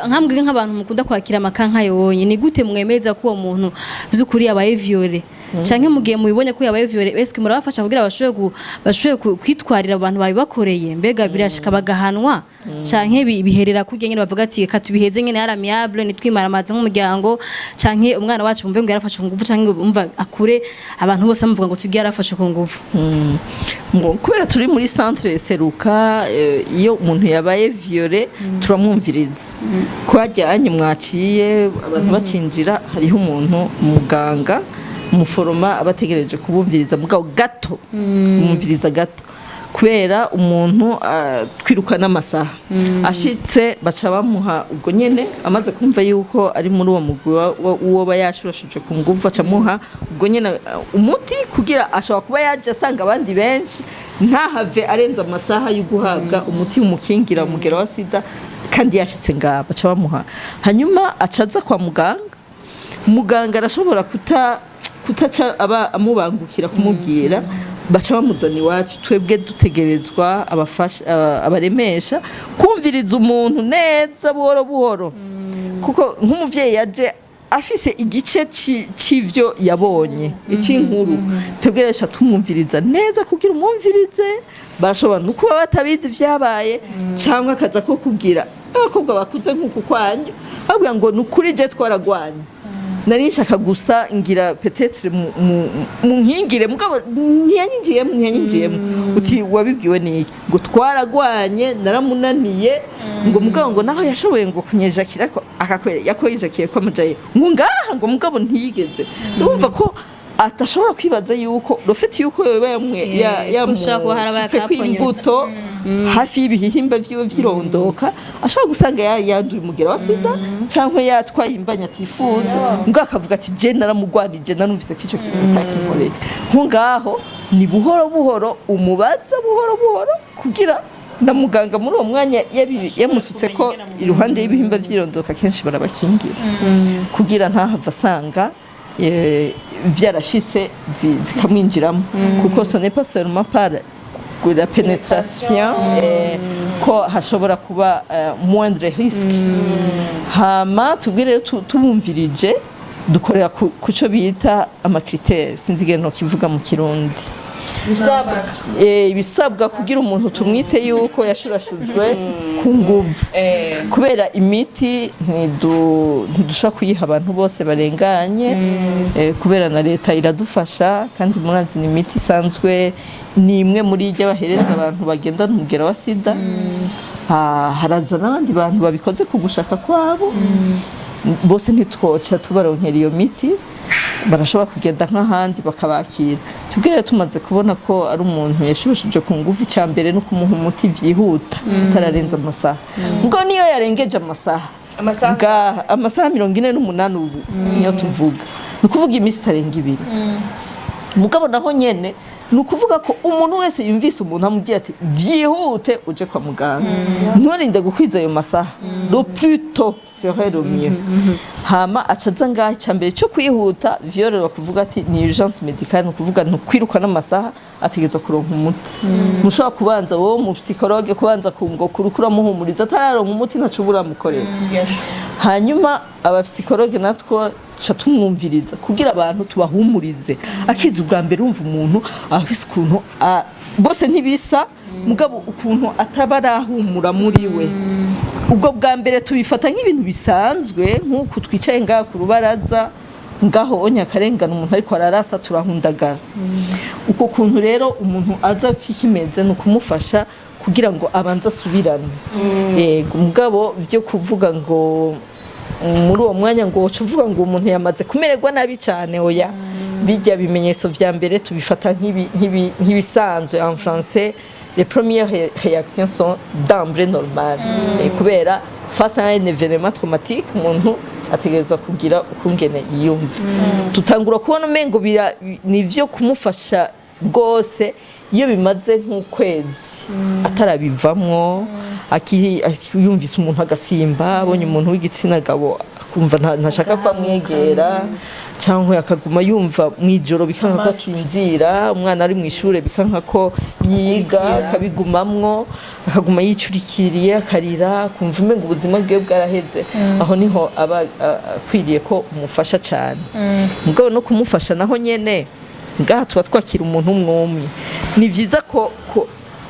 nkambwe nk'abantu mukunda kwakira amakanka yonye ni gute mwemeza ko uwo muntu vy'ukuri yabaye viole canke mugiye mubibonye ko yabaye viole est-ce que murabafasha kugira bashoboye kwitwarira abantu babibakoreye mbega birashika bagahanwa canke biherera kurya nyene bavuga ati ka tubiheze nyene yaramiable nitwimaramaza nk'umuryango canke umwana wacu mumve ngo yarafashe ku nguvu canke umva akure abantu bose bamuvuga ngo tugiye yarafashe ku nguvu kubera turi muri centre seruka iyo umuntu yabaye viole turamwumviriza kwajyanye mwaciye abantu bacinjira hariho umuntu muganga umuforoma abategereje kubumviriza mugabo gato umumviriza gato kubera umuntu twirukana amasaha ashitse baca bamuha ubwo nyene amaze kumva yuko ari muri uwo mugwi uwo bayashurashuje ku nguvu acamuha ubwo nyene umuti kugira ashobora kuba yaje asanga abandi benshi ntahave arenza amasaha yo guhabwa umuti umukingira umugero wa sida kandi yashitse ngaba baca bamuha hanyuma acaza kwa muganga arashobora kutaca aba amubangukira kumubwira baca bamuzana iwacu twebwe dutegerezwa abaremesha kumviriza umuntu neza buhoro buhoro kuko nk'umuvyeyi yaje afise igice c'ivyo yabonye ikinkuru tubweresha tumwumviriza neza kugira umwumvirize barashobora no kuba batabizi vyabaye cyangwa akaza ko kugira abakobwa bakuze nk'uku kwanyu babwira ngo nukuri je twaragwanye nari nshaka gusa ngira peut-être mu nkingire mugabo ntiyanyinjiyemo uti wabibwiwe niki ngo twaragwanye naramunaniye ngo mugabo ngo naho yashoboye ngo kunyejakira ko akakwere yakoyijakiye ko amajaye ngo ngaha ngo mugabo ntiyigeze ndumva ko atashobora kwibaza yuko rofite yuko yamusutse kw'imbuto hafi y'ibihimba vyiwe vyirondoka ashobora gusanga yanduye umugera wa sida cyangwa yatwaye imbanya atifuza ngo akavuga ati je naramugwanije narumvise ko ico kintu utakinkoreye nko ngaho ni buhoro buhoro umubaza buhoro buhoro kugira na muganga muri uwo mwanya yamusutse ko iruhande y'ibihimba vyirondoka kenshi barabakingira kugira ntahava asanga vyarashitse zikamwinjiramo kuko ce n'est pas seulement par la pénétration ko hashobora kuba moindre risque hama tubwire tubumvirije dukorera kuco bita amakritère sinzigeno kivuga mu kirundi ibisabwa kugira umuntu tumwite yuko yashurashujwe ku nguvu kubera imiti ntidushobora kuyiha abantu bose barenganye kubera na leta iradufasha kandi murazi ni imiti isanzwe ni imwe muri ijya bahereza abantu bagenda n'umugera wa sida haraza n'abandi bantu babikoze ku gushaka kwabo bose ntitwoca tubaronkera iyo miti barashobora kugenda nk'ahandi bakabakira tubwire tumaze kubona ko ari umuntu yashubishije ku nguvu cya mbere no kumuha umuti byihuta atararenza amasaha ngo niyo yarengeje amasaha 48 ubu niyo tuvuga ni ukuvuga iminsi itarenga 2 mugabo naho nyene ni ukuvuga ko umuntu wese yumvise umuntu amubwira ati byihute uje kwa muganga nturinde gukwiza ayo masaha le plus tôt serait le mieux hama acaza ngaho cyambere cyo kwihuta viole bakuvuga ati ni urgence médicale no kuvuga no kwiruka n'amasaha ategeza kuronka umuti mushobora kubanza wowe mu psychologue kubanza kungo kurukura muhumuriza atararonka umuti ntacubura mukorera hanyuma aba psychologue natwo tumwumviriza kugira abantu tubahumurize akiza ubwa mbere umva umuntu afise ukuntu bose ntibisa mugabo ukuntu atabarahumura muri we ubwo bwa mbere tubifata nk'ibintu bisanzwe nk'uko twicaye ngaha ku rubaraza ngaho onya karengana umuntu ariko ararasa turahundagara uko kuntu rero umuntu aza kwikimeze no kumufasha kugira ngo abanze asubirane yego mugabo byo kuvuga ngo muri uwo mwanya ngo uvuga ngo umuntu yamaze kumererwa nabi cyane oya bijya bimenyetso vya mbere tubifata nk'ibisanzwe en français les premières réactions sont d'emblée normales kubera face à un événement traumatique umuntu ategerezwa kugira ukungene yiyumva tutangura kubona umengo nivyo kumufasha rwose iyo bimaze nk'ukwezi atarabivamwo yumvise umuntu agasimba abonye umuntu w'igitsina gabo akumva ntashaka ko amwegera cyangwa akaguma yumva mwijoro bikanka ko asinzira umwana ari mu ishure bikanka ko yiga akabigumamwo akaguma yicurikiriye akarira kumva umengo ubuzima bwe bwaraheze aho niho aba akwiriye ko umufasha cyane mugabo no kumufasha naho nyene ngaha tuba twakira umuntu umwumwe ni vyiza ko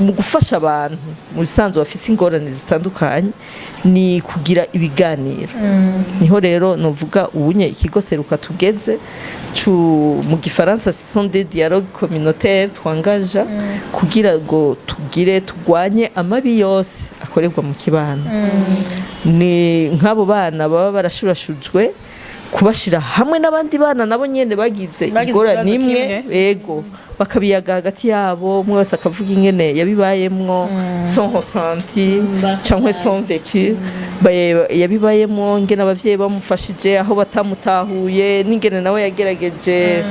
mu gufasha abantu mu bisanzwe bafise ingorane zitandukanye ni kugira ibiganiro niho rero novuga ubunye ikigo seruka tugeze mu gifaransa ce sont des dialogues communautaires twangaja kugira ngo tugwanye amabi yose akorerwa mu kibano ni nk'abo bana baba barashurashujwe kubashira hamwe n'abandi bana nabo nyene bagize ingorane imwe yego bakabiyaga hagati yabo umwe wese akavuga ingene yabibayemwo son ressenti cyangwa son vécu yabibayemwo ingene abavyeyi bamufashije aho batamutahuye n'ingene nawe yagerageje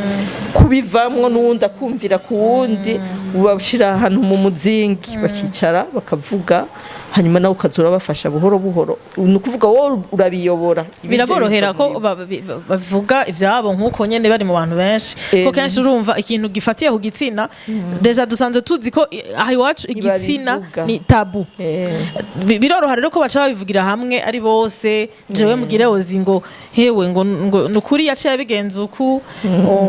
kubivamwo n'uwundi akumvira ku wundi ubashira ahantu mu muzingi bakicara bakavuga hanyuma nawe ukazura bafasha buhoro buhoro ni ukuvuga wowe urabiyobora biraborohera ko bavuga ivyabo nk'uko nyene bari mu bantu benshi ko kenshi urumva ikintu gifatiye ku gitsina deja dusanzwe tuzi ko aho iwacu igitsina ni tabu biroroha rero ko baca babivugira hamwe ari bose jewe mugire ozi ngo hewe ngo nukuri yaciye bigenza uku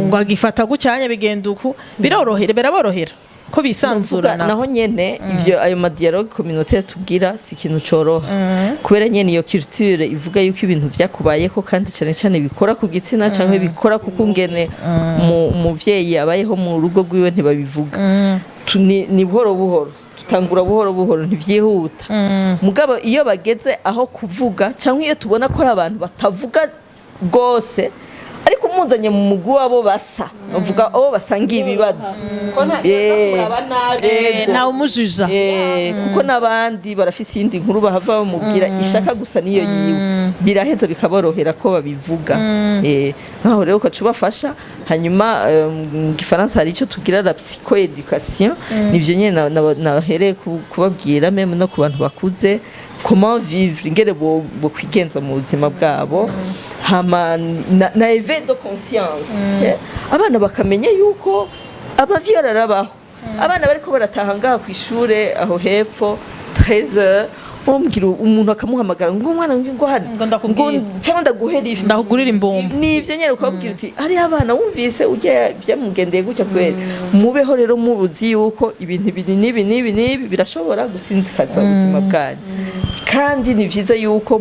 ngo agifata gucyanya bigenda uku biraborohera ko bisanzurana naho nyene ivyo ayo madialogue communautaire tubwira si ikintu coroha kubera nyene iyo culture ivuga yuko ibintu vyakubayeko kandi cyane cyane bikora ku gitsina cyangwa bikora ku kungene umuvyeyi abayeho mu rugo rwiwe ntibabivuga ni buhoro buhoro tutangura buhoro buhoro ntivyihuta mugabo iyo bageze aho kuvuga cyangwa iyo tubona ko ari abantu batavuga rwose ariko umuzanye mu mugwi wabo basa bavuga basangiye ibibazo nta umujuja kuko n'abandi barafise iyindi nkuru bahava bamubwira ishaka gusa niyo yiwe biraheza bikaborohera ko babivuga nkaho rero ukaca ubafasha hanyuma mu gifaransa hari icyo tugira la psychoeducation nivyo nyene nahereye kubabwira meme no ku bantu bakuze comment vivre ingere bo kwigenza mu buzima bwabo hama na éveil de conscience abana bakamenya yuko amavi ararabaho abana bariko barataha ngaha ku ishure aho hepfo 13h umbwira umuntu akamuhamagara ngo umwana ngo hadi cyangwa ndaguherifite ndakugurira imbombo nivyo nyene ukabwira uti ari abana wumvise ujye byamugendeye gutya kwera mubeho rero mubuzi yuko ibintu nibi birashobora gusinzikaza ubuzima bwanyu kandi ni vyiza yuko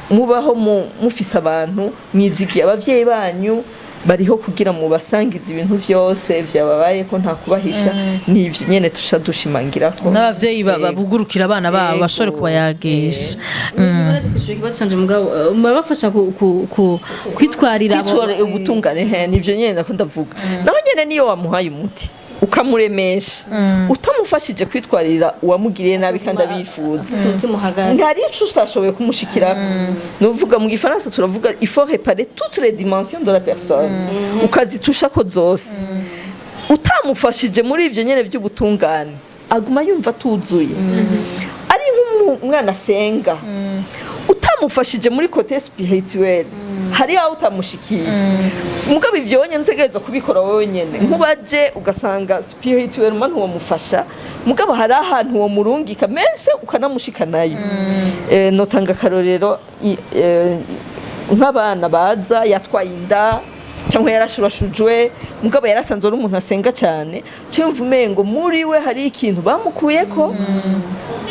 mubaho mufise abantu mwizigiye abavyeyi banyu bariho kugira mu basangiza ibintu vyose vyababaye ko nta kubahisha n'ivyo nyene tusha dushimangira ko n'abavyeyi babugurukira abana babo bashobore kubayagisha bafasha kwitwarira ubutungane nivyo nyene nakunda vuga naho nyene niyo wamuhaye umuti ukamuremesha utamufashije kwitwarira uwamugiriye nabi kandi abifuza ntari ico utashoboye kumushikira nuvuga mu gifaransa turavuga il faut réparer toutes les dimensions de la personne ukazitusha ko zose utamufashije muri ivyo nyene by'ubutungane aguma yumva tuzuye ari nk'umwana asenga utamufashije muri côté spirituel hari aho utamushikiye mugabo ivyo wonyene utegereza kubikora wowe nyene nkubaje ugasanga spirituel man uwo mufasha mugabo hari ahantu uwo murungika mese ukanamushika nayo notanga karorero nk'abana baza yatwaye inda cyangwa yarashurashujwe mugabo yarasanzwe ari umuntu asenga cyane cyumva umengo muri we hari ikintu bamukuyeko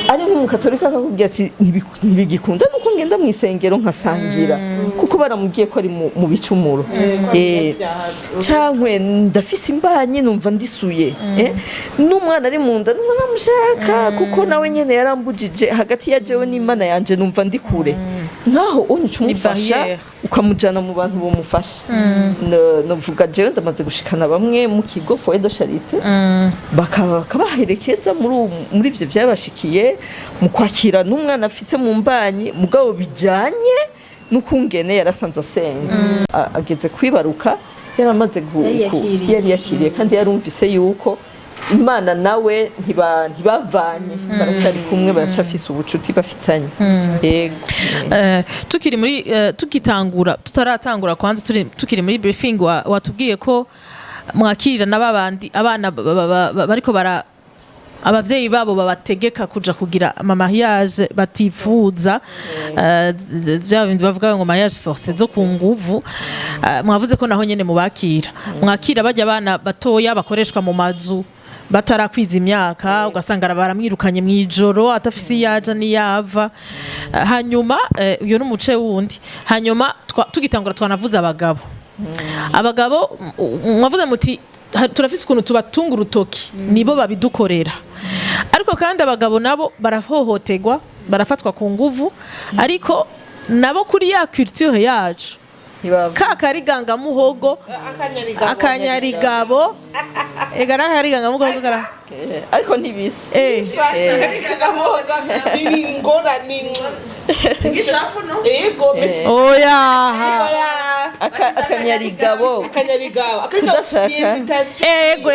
ari nk'umukatolika akakubwira ati ntibigikunda nuko ngenda mu isengero nkasangira kuko baramubwiye ko ari mu bicumuro cyangwa ndafise imbanyi numva ndisuye n'umwana ari mu nda numva namushaka kuko nawe nyene yarambujije hagati ya jewe n'Imana yanje numva ndi kure nkaho unyuca umufasha ukamujana mu bantu bomufasha novuga jewe ndamaze gushikana bamwe mu kigo foyer de charité bakabaherekeza muri ivyo byabashikiye mu kwakira n'umwana afise mu mbanyi mugabo bijanye n'ukungene yarasanzwe asenga ageze kwibaruka yaramaze yari yakiriye kandi yarumvise yuko Imana nawe ntibavanye baracari kumwe baracafise ubucuti bafitanye yego tukiri muri tukitangura tutaratangura kwanza tukiri muri briefing watubwiye ko mwakirira n'abandi abana bariko bara abavyeyi babo babategeka kuja kugira mariage batifuza vya bindi bavuga ngo mariage forcé zo ku nguvu mwavuze ko naho nyene mubakira mwakira bajya abana batoya bakoreshwa mu mazu batarakwiza imyaka ugasanga baramwirukanye mwijoro atafise yaja niyava hanyuma uyo n'umuce wundi hanyuma tugitangura twanavuze abagabo mwavuze muti turafise ukuntu tubatunga urutoki nibo babidukorera ariko kandi abagabo nabo barahohoterwa barafatwa ku nguvu ariko nabo kuri ya culture yacu kakariganga muhogo akanyarigabo egara kariganga muhogo gara ariko ntibisi oya akanyarigabo kudashaka ego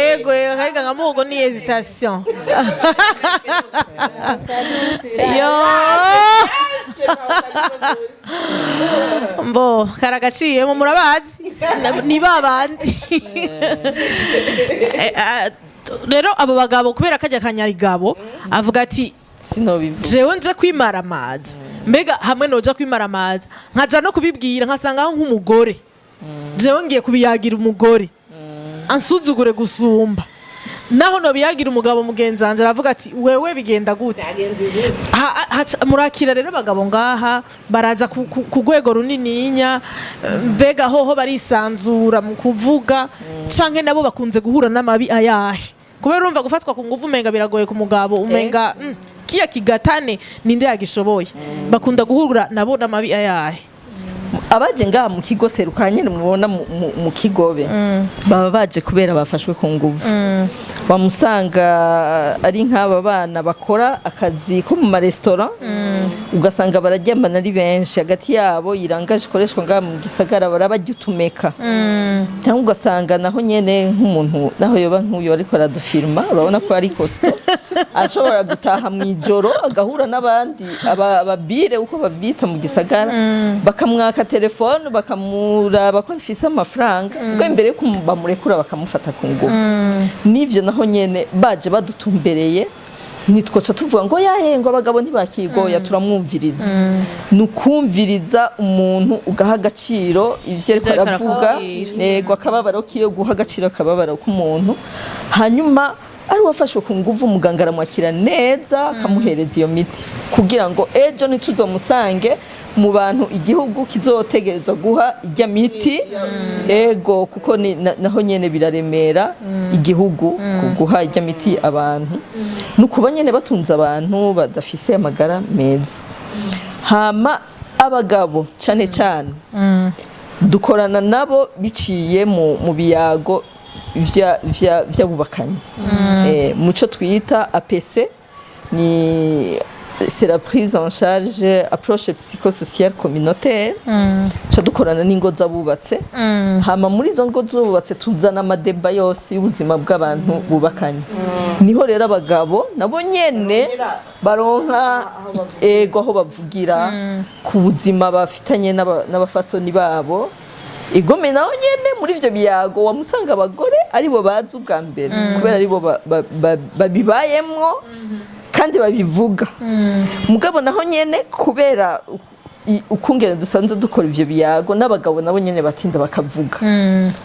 kariganga muhogo ni hesitation yo mbo karagaciyemo murabazi ni babandi rero abo bagabo kubera kajya kanyarigabo avuga ati sinobivuga jewe nje kwimara amazi mbega hamwe noja kwimara amazi nkaja no kubibwira nkasanga nk'umugore jewe ngiye kubiyagira umugore ansuzugure gusumba naho no biyagira umugabo mugenzanje aravuga ati wewe bigenda gute murakira rero abagabo ngaha baraza ku rwego runininya mbega hoho barisanzura mu kuvuga canke nabo bakunze guhura n'amabi ayahe kubera urumva gufatwa ku nguvu umenga biragoye ku mugabo umenga kiya kigatane ninde yagishoboye bakunda guhura nabo n'amabi ayahe abaje ngaha mu kigo serukanye mubona mu kigobe baba baje kubera bafashwe ku nguvu bamusanga ari nk'aba bana bakora akazi ko mu maresitora ugasanga bararyamana ari benshi hagati yabo irangaje ikoreshwa ngaha mu gisagara barabajya utumeka cyangwa ugasanga naho nyene nk'umuntu naho yoba nk'uyo ariko aradufirma babona ko ari costo ashobora gutaha mu ijoro agahura n'abandi ababire uko babita mu gisagara bakamwaka telefone bakamuraba ko afise amafaranga ubwo imbere ko bamurekura bakamufata ku nguvu nivyo naho nyene baje badutumbereye nitwoca tuvuga ngo yahengo abagabo ntibakigoya turamwumviriza nukumviriza umuntu ugaha agaciro ivyo ariko aravuga yego akababaro kiyo guha agaciro akababaro k'umuntu hanyuma ari wafashwe ku nguvu muganga aramwakira neza akamuhereza iyo miti kugira ngo ejo nituzomusange mu bantu igihugu kizotegerezwa guha ijya miti ego kuko naho nyene biraremera igihugu guha ijya miti abantu nukuba nyene batunze abantu badafise amagara meza hama abagabo cane cane dukorana nabo biciye mu biyago vy'abubakanye muco twita APC ni c'est la prise en charge approche psychosociale communautaire cha dukorana n'ingo z'abubatse hama muri izo ngo z'ububatse tuzana amadeba yose y'ubuzima bw'abantu bubakanye niho rero abagabo nabo nyene baronka ego aho bavugira ku buzima bafitanye n'abafasoni babo igome naho nyene muri ivyo biyago wamusanga abagore aribo bazi ubwa mbere kubera aribo babibayemwo kandi babivuga mugabo naho nyene kubera ukungene dusanzwe dukora ivyo biyago n'abagabo nabo nyene batinda bakavuga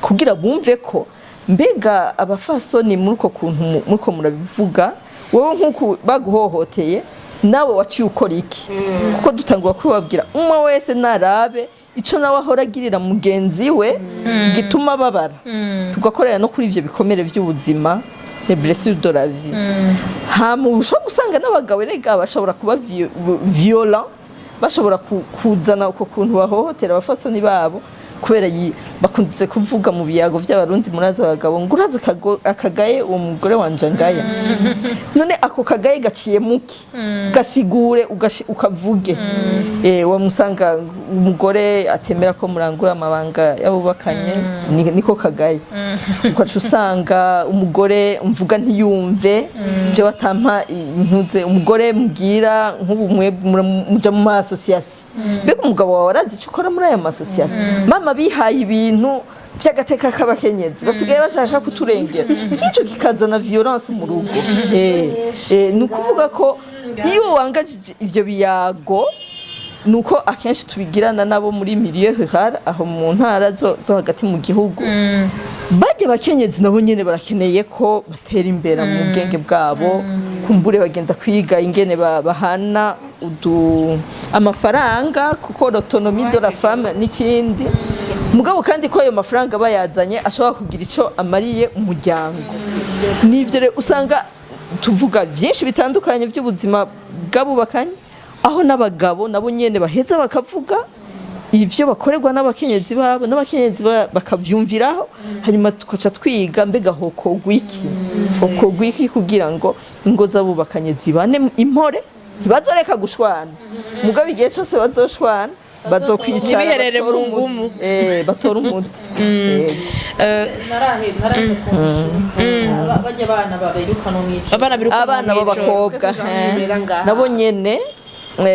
kugira bumve ko mbega abafasoni muri uko kuntu muriko murabivuga wowe nk'uko baguhohoteye nawe waciye ukora iki kuko dutangura kubabwira umwe wese narabe ico nawe ahora agirira mugenzi we gituma babara tugakorera no kuri ivyo bikomere vy'ubuzima les blessures de la vie hamusho gusanga n'abagabo rega bashobora kuba violent bashobora kuzana uko kuntu bahohotera abafasoni babo kubera bakunze kuvuga mu biyago by'abarundi muraza abagabo ngo uraza akagaye uwo mugore wanje ngaya none ako kagaye gaciye muki gasigure ukavuge wamusanga umugore atemera ko murangura amabanga yabubakanye niko kagaye ukaca usanga umugore mvuga ntiyumve je watampa intuze umugore mbwira nk'ubu muja mu association bego umugabo wawe arazi icyo ukora muri aya association mama bihaye ibintu by'agateka k'abakenyezi basigaye bashaka kuturengera nicyo kikazana violence mu rugo ni ukuvuga ko iyo wangajije ivyo biyago nuko akenshi tubigirana nabo muri milieu rural aho mu ntara zo hagati mu gihugu bajya bakenyezi nabo nyene barakeneye ko batera imbere mu bwenge bwabo kumbure bagenda kwiga ingene bahana amafaranga kuko l'autonomie de la femme n'ikindi mugabo kandi ko ayo mafaranga bayazanye ashobora kugira ico amariye umuryango nivyo rero usanga tuvuga byinshi bitandukanye by'ubuzima bw'abubakanye aho n'abagabo nabo nyene baheza bakavuga ivyo bakorerwa n'abakenyezi babo n'abakenyezi bakavyumviraho hanyuma tukaca twiga mbega hokogwa iki kugira ngo ingo z'abubakanye zibane impore ntibazoreka gushwana mugabo igihe cyose bazoshwana bazokwicara biherere mu ngumu batora umuti abana b'abakobwa nabo nyene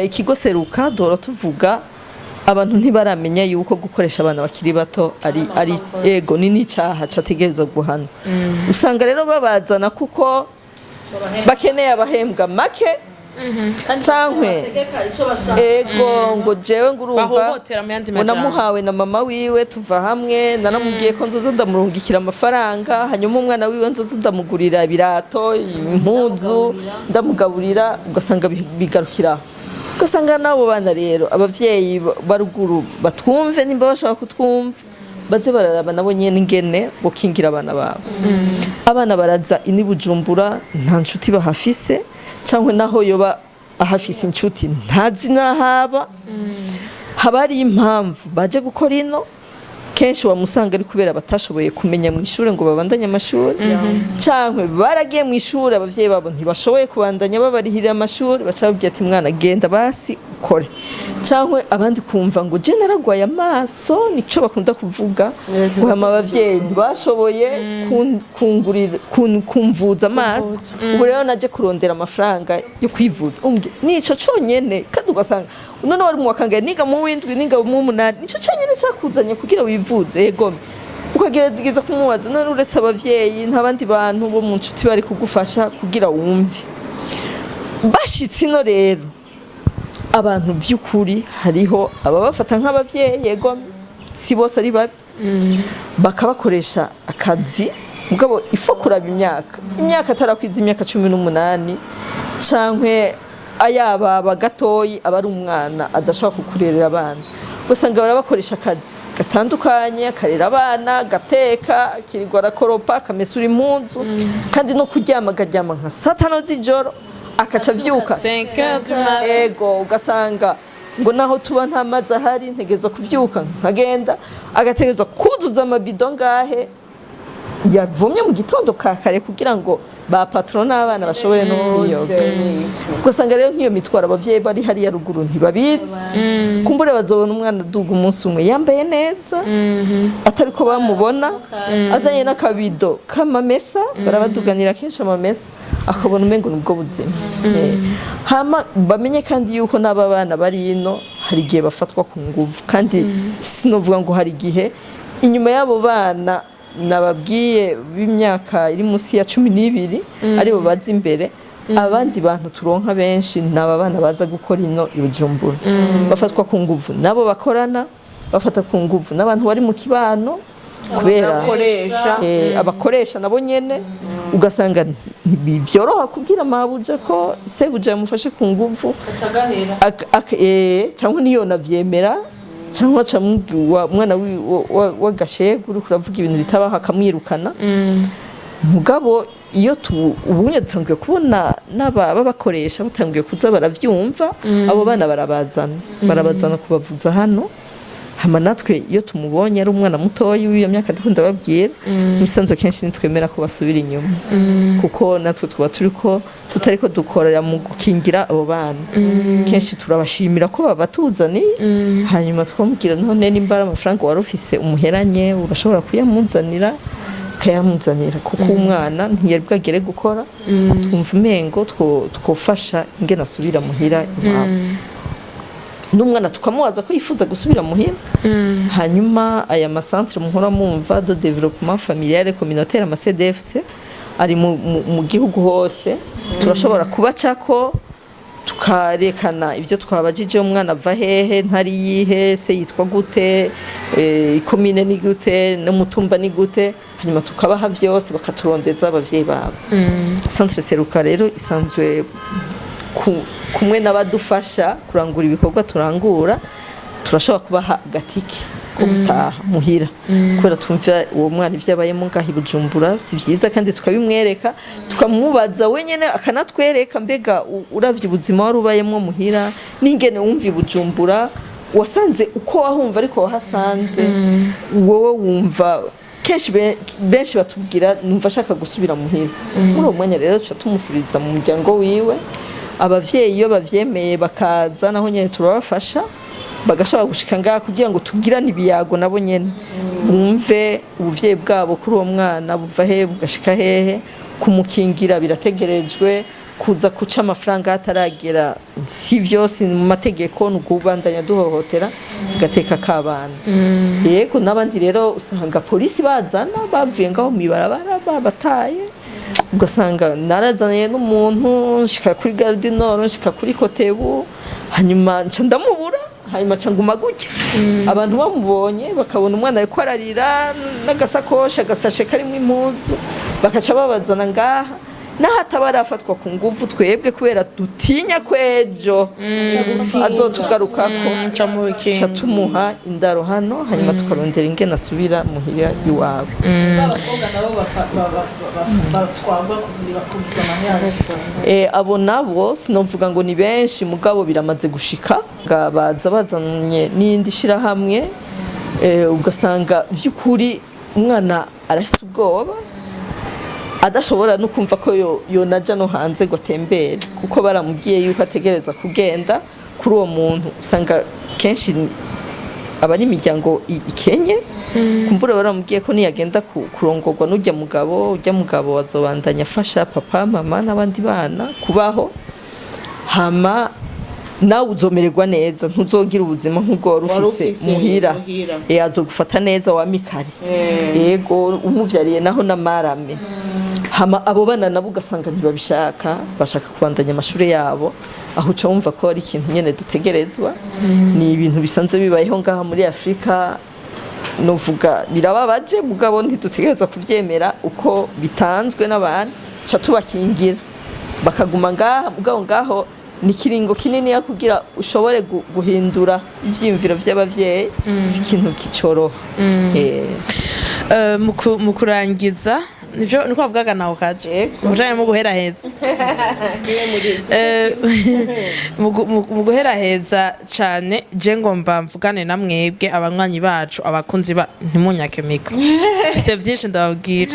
ikigo seruka dora tuvuga abantu ntibaramenya yuko gukoresha abana bakiri bato ari ego ni n'icyaha categerezwa guhana usanga rero babazana kuko bakeneye abahembwa make cankwe ego ngo jewe ngurumva namuhawe na mama wiwe tuva hamwe naramubwiye ko nzoza ndamurungikira amafaranga hanyuma umwana wiwe nzoza ndamugurira ibirato impuzu ndamugaburira ugasanga bigarukiraho ugasanga nabo bana rero abavyeyi baruguru batwumve nimba bashaka kutwumva baze bararaba nabo nyene ingene bokingira abana babo abana baraza ini Bujumbura nta nshuti bahafise cyangwa naho yoba ahafise inshuti ntazi nahaba haba ari impamvu baje gukora ino kenshi wamusanga ari kubera batashoboye kumenya mu ishure ngo babandanye amashuri cyangwa baragiye mu ishure abavyeyi babo ntibashoboye kubandanya babarihira amashuri bacababwiye ati mwana genda basi ukore cyangwa abandi kumva ngo je naragwaye amaso nico bakunda kuvuga ngo hama abavyeyi ntibashoboye kumvuza amaso ubu rero naje kurondera amafaranga yo kwivuza nico conyene kandi ugasanga none wari mu wakangaye niga mu windwi niga mu munani nico conyene cakuzanye kugira wivuze yego ukagerageza kumubaza none uretse abavyeyi ntabandi bantu bo mu nshuti bari kugufasha kugira wumve bashitse ino rero abantu by'ukuri hariho ababafata nk'abavyeyi yego si bose ari babi bakabakoresha akazi mugabo ifo kuraba imyaka atarakwiza imyaka 18 cankwe ayaba bagatoyi abari umwana adashaka kukurerera abana usanga barabakoresha akazi gatandukanye akarera abana gateka kirirwa rakoropa kamesura impunzu kandi no kuryama garyama nka 5 z'ijoro akaca vyuka 5 ego ugasanga ngo naho tuba nta mazi ahari ntegerezwa kuvyuka nkagenda agategerezwa kuzuza amabido ngahe yavumye mu gitondo kakare kugira ngo ba patron n'abana bashobore no kwiyoga ugasanga rero nk'iyo mitwara abavyeyi bari hari ya ruguru ntibabizi kumbure bazobona umwana duga umunsi umwe yambaye neza atari ko bamubona azanye n'akabido kamamesa barabaduganira kenshi amamesa akabona umengo nubwo buzima hama bamenye kandi yuko n'aba bana bari ino hari igihe bafatwa ku nguvu kandi sinovuga ngo hari igihe inyuma y'abo bana nababwiye b'imyaka iri munsi ya 12 aribo bazi imbere abandi bantu turonka benshi naba bana baza gukora ino ibujumbura bafatwa ku nguvu nabo bakorana bafata ku nguvu n'abantu bari mu kibano kubera abakoresha nabo nyene ugasanga ntibyoroha kubwira mabuja ko sebuja yamufashe ku nguvu cyangwa niyo navyemera cyangwa camubwiwa mwana w'agashegu uri kuravuga ibintu bitabaho akamwirukana mugabo iyo ubunye dutangiye kubona n'ababakoresha batangiye kuza baravyumva abo bana barabazana kubavuza hano hama natwe iyo tumubonye ari umwana mutoyi w'iyo myaka dukunda babwira musanzwe kenshi nitwemera ko basubira inyuma kuko natwe tuba tutariko dukorera mu gukingira abo bana kenshi turabashimira ko babatuzaniye hanyuma twamubwira none nimbara amafaranga wari ufise umuheranye urashobora kuyamuzanira kayamuzanira kuko umwana ntiyari bwagere gukora twumva umengo twofasha ingene asubira muhira iwabo n'umwana tukamubaza ko yifuza gusubira muhira hanyuma aya masantre muhora mumva de développement familial et communautaire ama CDFC ari mu gihugu hose turashobora kubacako tukarekana ivyo twabajije umwana ava hehe ntari yihe se yitwa gute ikomine ni gute n'umutumba ni gute hanyuma tukabaha vyose bakaturondeza abavyeyi babo centre seruka rero isanzwe kumwe n'abadufasha kurangura ibikorwa turangura turashobora kubaha agatike ko gutaha muhira kubera twumva uwo mwana ivyo abayemo ngaho ibujumbura si vyiza kandi tukabimwereka tukamubaza wenyene akanatwereka mbega uravye ubuzima wari ubayemo muhira n'ingene wumva ibujumbura wasanze uko wahumva ariko wahasanze wowe wumva kenshi benshi batubwira numva ashaka gusubira muhira muri uwo mwanya rero tuca tumusubiriza mu muryango wiwe abavyeyi iyo bavyemeye bakaza naho nyene turabafasha bagashobora gushika ngaha kugira ngo tugirane ibiyago nabo nyene bumve ubuvyeyi bwabo kuri uwo mwana buva hehe bugashika hehe kumukingira birategerejwe kuza kuca amafaranga hataragera si vyose mu mategeko n'ukubandanya duhohotera tugateka kabana yego n'abandi rero usanga polisi bazana bavuye ngaho mibarabara babataye ugasanga narazaniye n'umuntu nshika kuri Gare du Nord nshika kuri Kotebu hanyuma nca ndamubura hanyuma nca nguma gutya abantu bamubonye bakabona umwana ariko ararira n'agasakoshi agasashe karimo impuzu bakaca babazana ngaha n'ahatabarafatwa ku nguvu twebwe kubera dutinya kwejo azotugarukako ca tumuha indaro hano hanyuma tukarondera ingene asubira muhira iwabo abo nabo sinovuga ngo ni benshi mugabo biramaze gushika baza bazanye n'indi shirahamwe ugasanga vy'ukuri umwana arafise ubwoba adashobora no kumva ko yonaja no hanze ngo atembere kuko baramubwiye yuko ategereza kugenda kuri uwo muntu usanga kenshi abari imiryango ikenye kumbura baramubwiye ko niyagenda kurongorwa n'ujya mugabo azobandanya afasha papa mama n'abandi bana kubaho hama nawe uzomererwa neza ntuzogira ubuzima nk'ubwo wari ufise muhira azogufata neza wamikare yego umuvyariye naho namarame hama abo bana nabo ugasanga ntibabishaka bashaka kubandanya amashuri yabo aho uca wumva ko ari ikintu nyene dutegerezwa ni ibintu bisanzwe bibayeho ngaha muri Afrika novuga birababaje mugabo ntidutegerezwa kuvyemera uko bitanzwe n'abantu ca tubakingira bakaguma ngaha mugabo ngaho ni kiringo kinini ya kugira ushobore guhindura ivyimviro vy'abavyeyi si ikintu kicoroha mu kurangiza nivyo niko bavugaga naho kaje mujanye mu guhera heza mu guhera heza cyane je ngomba mvugane na mwebwe abanywanyi bacu abakunzi ba ntimunyake mikro se vyinshi ndababwira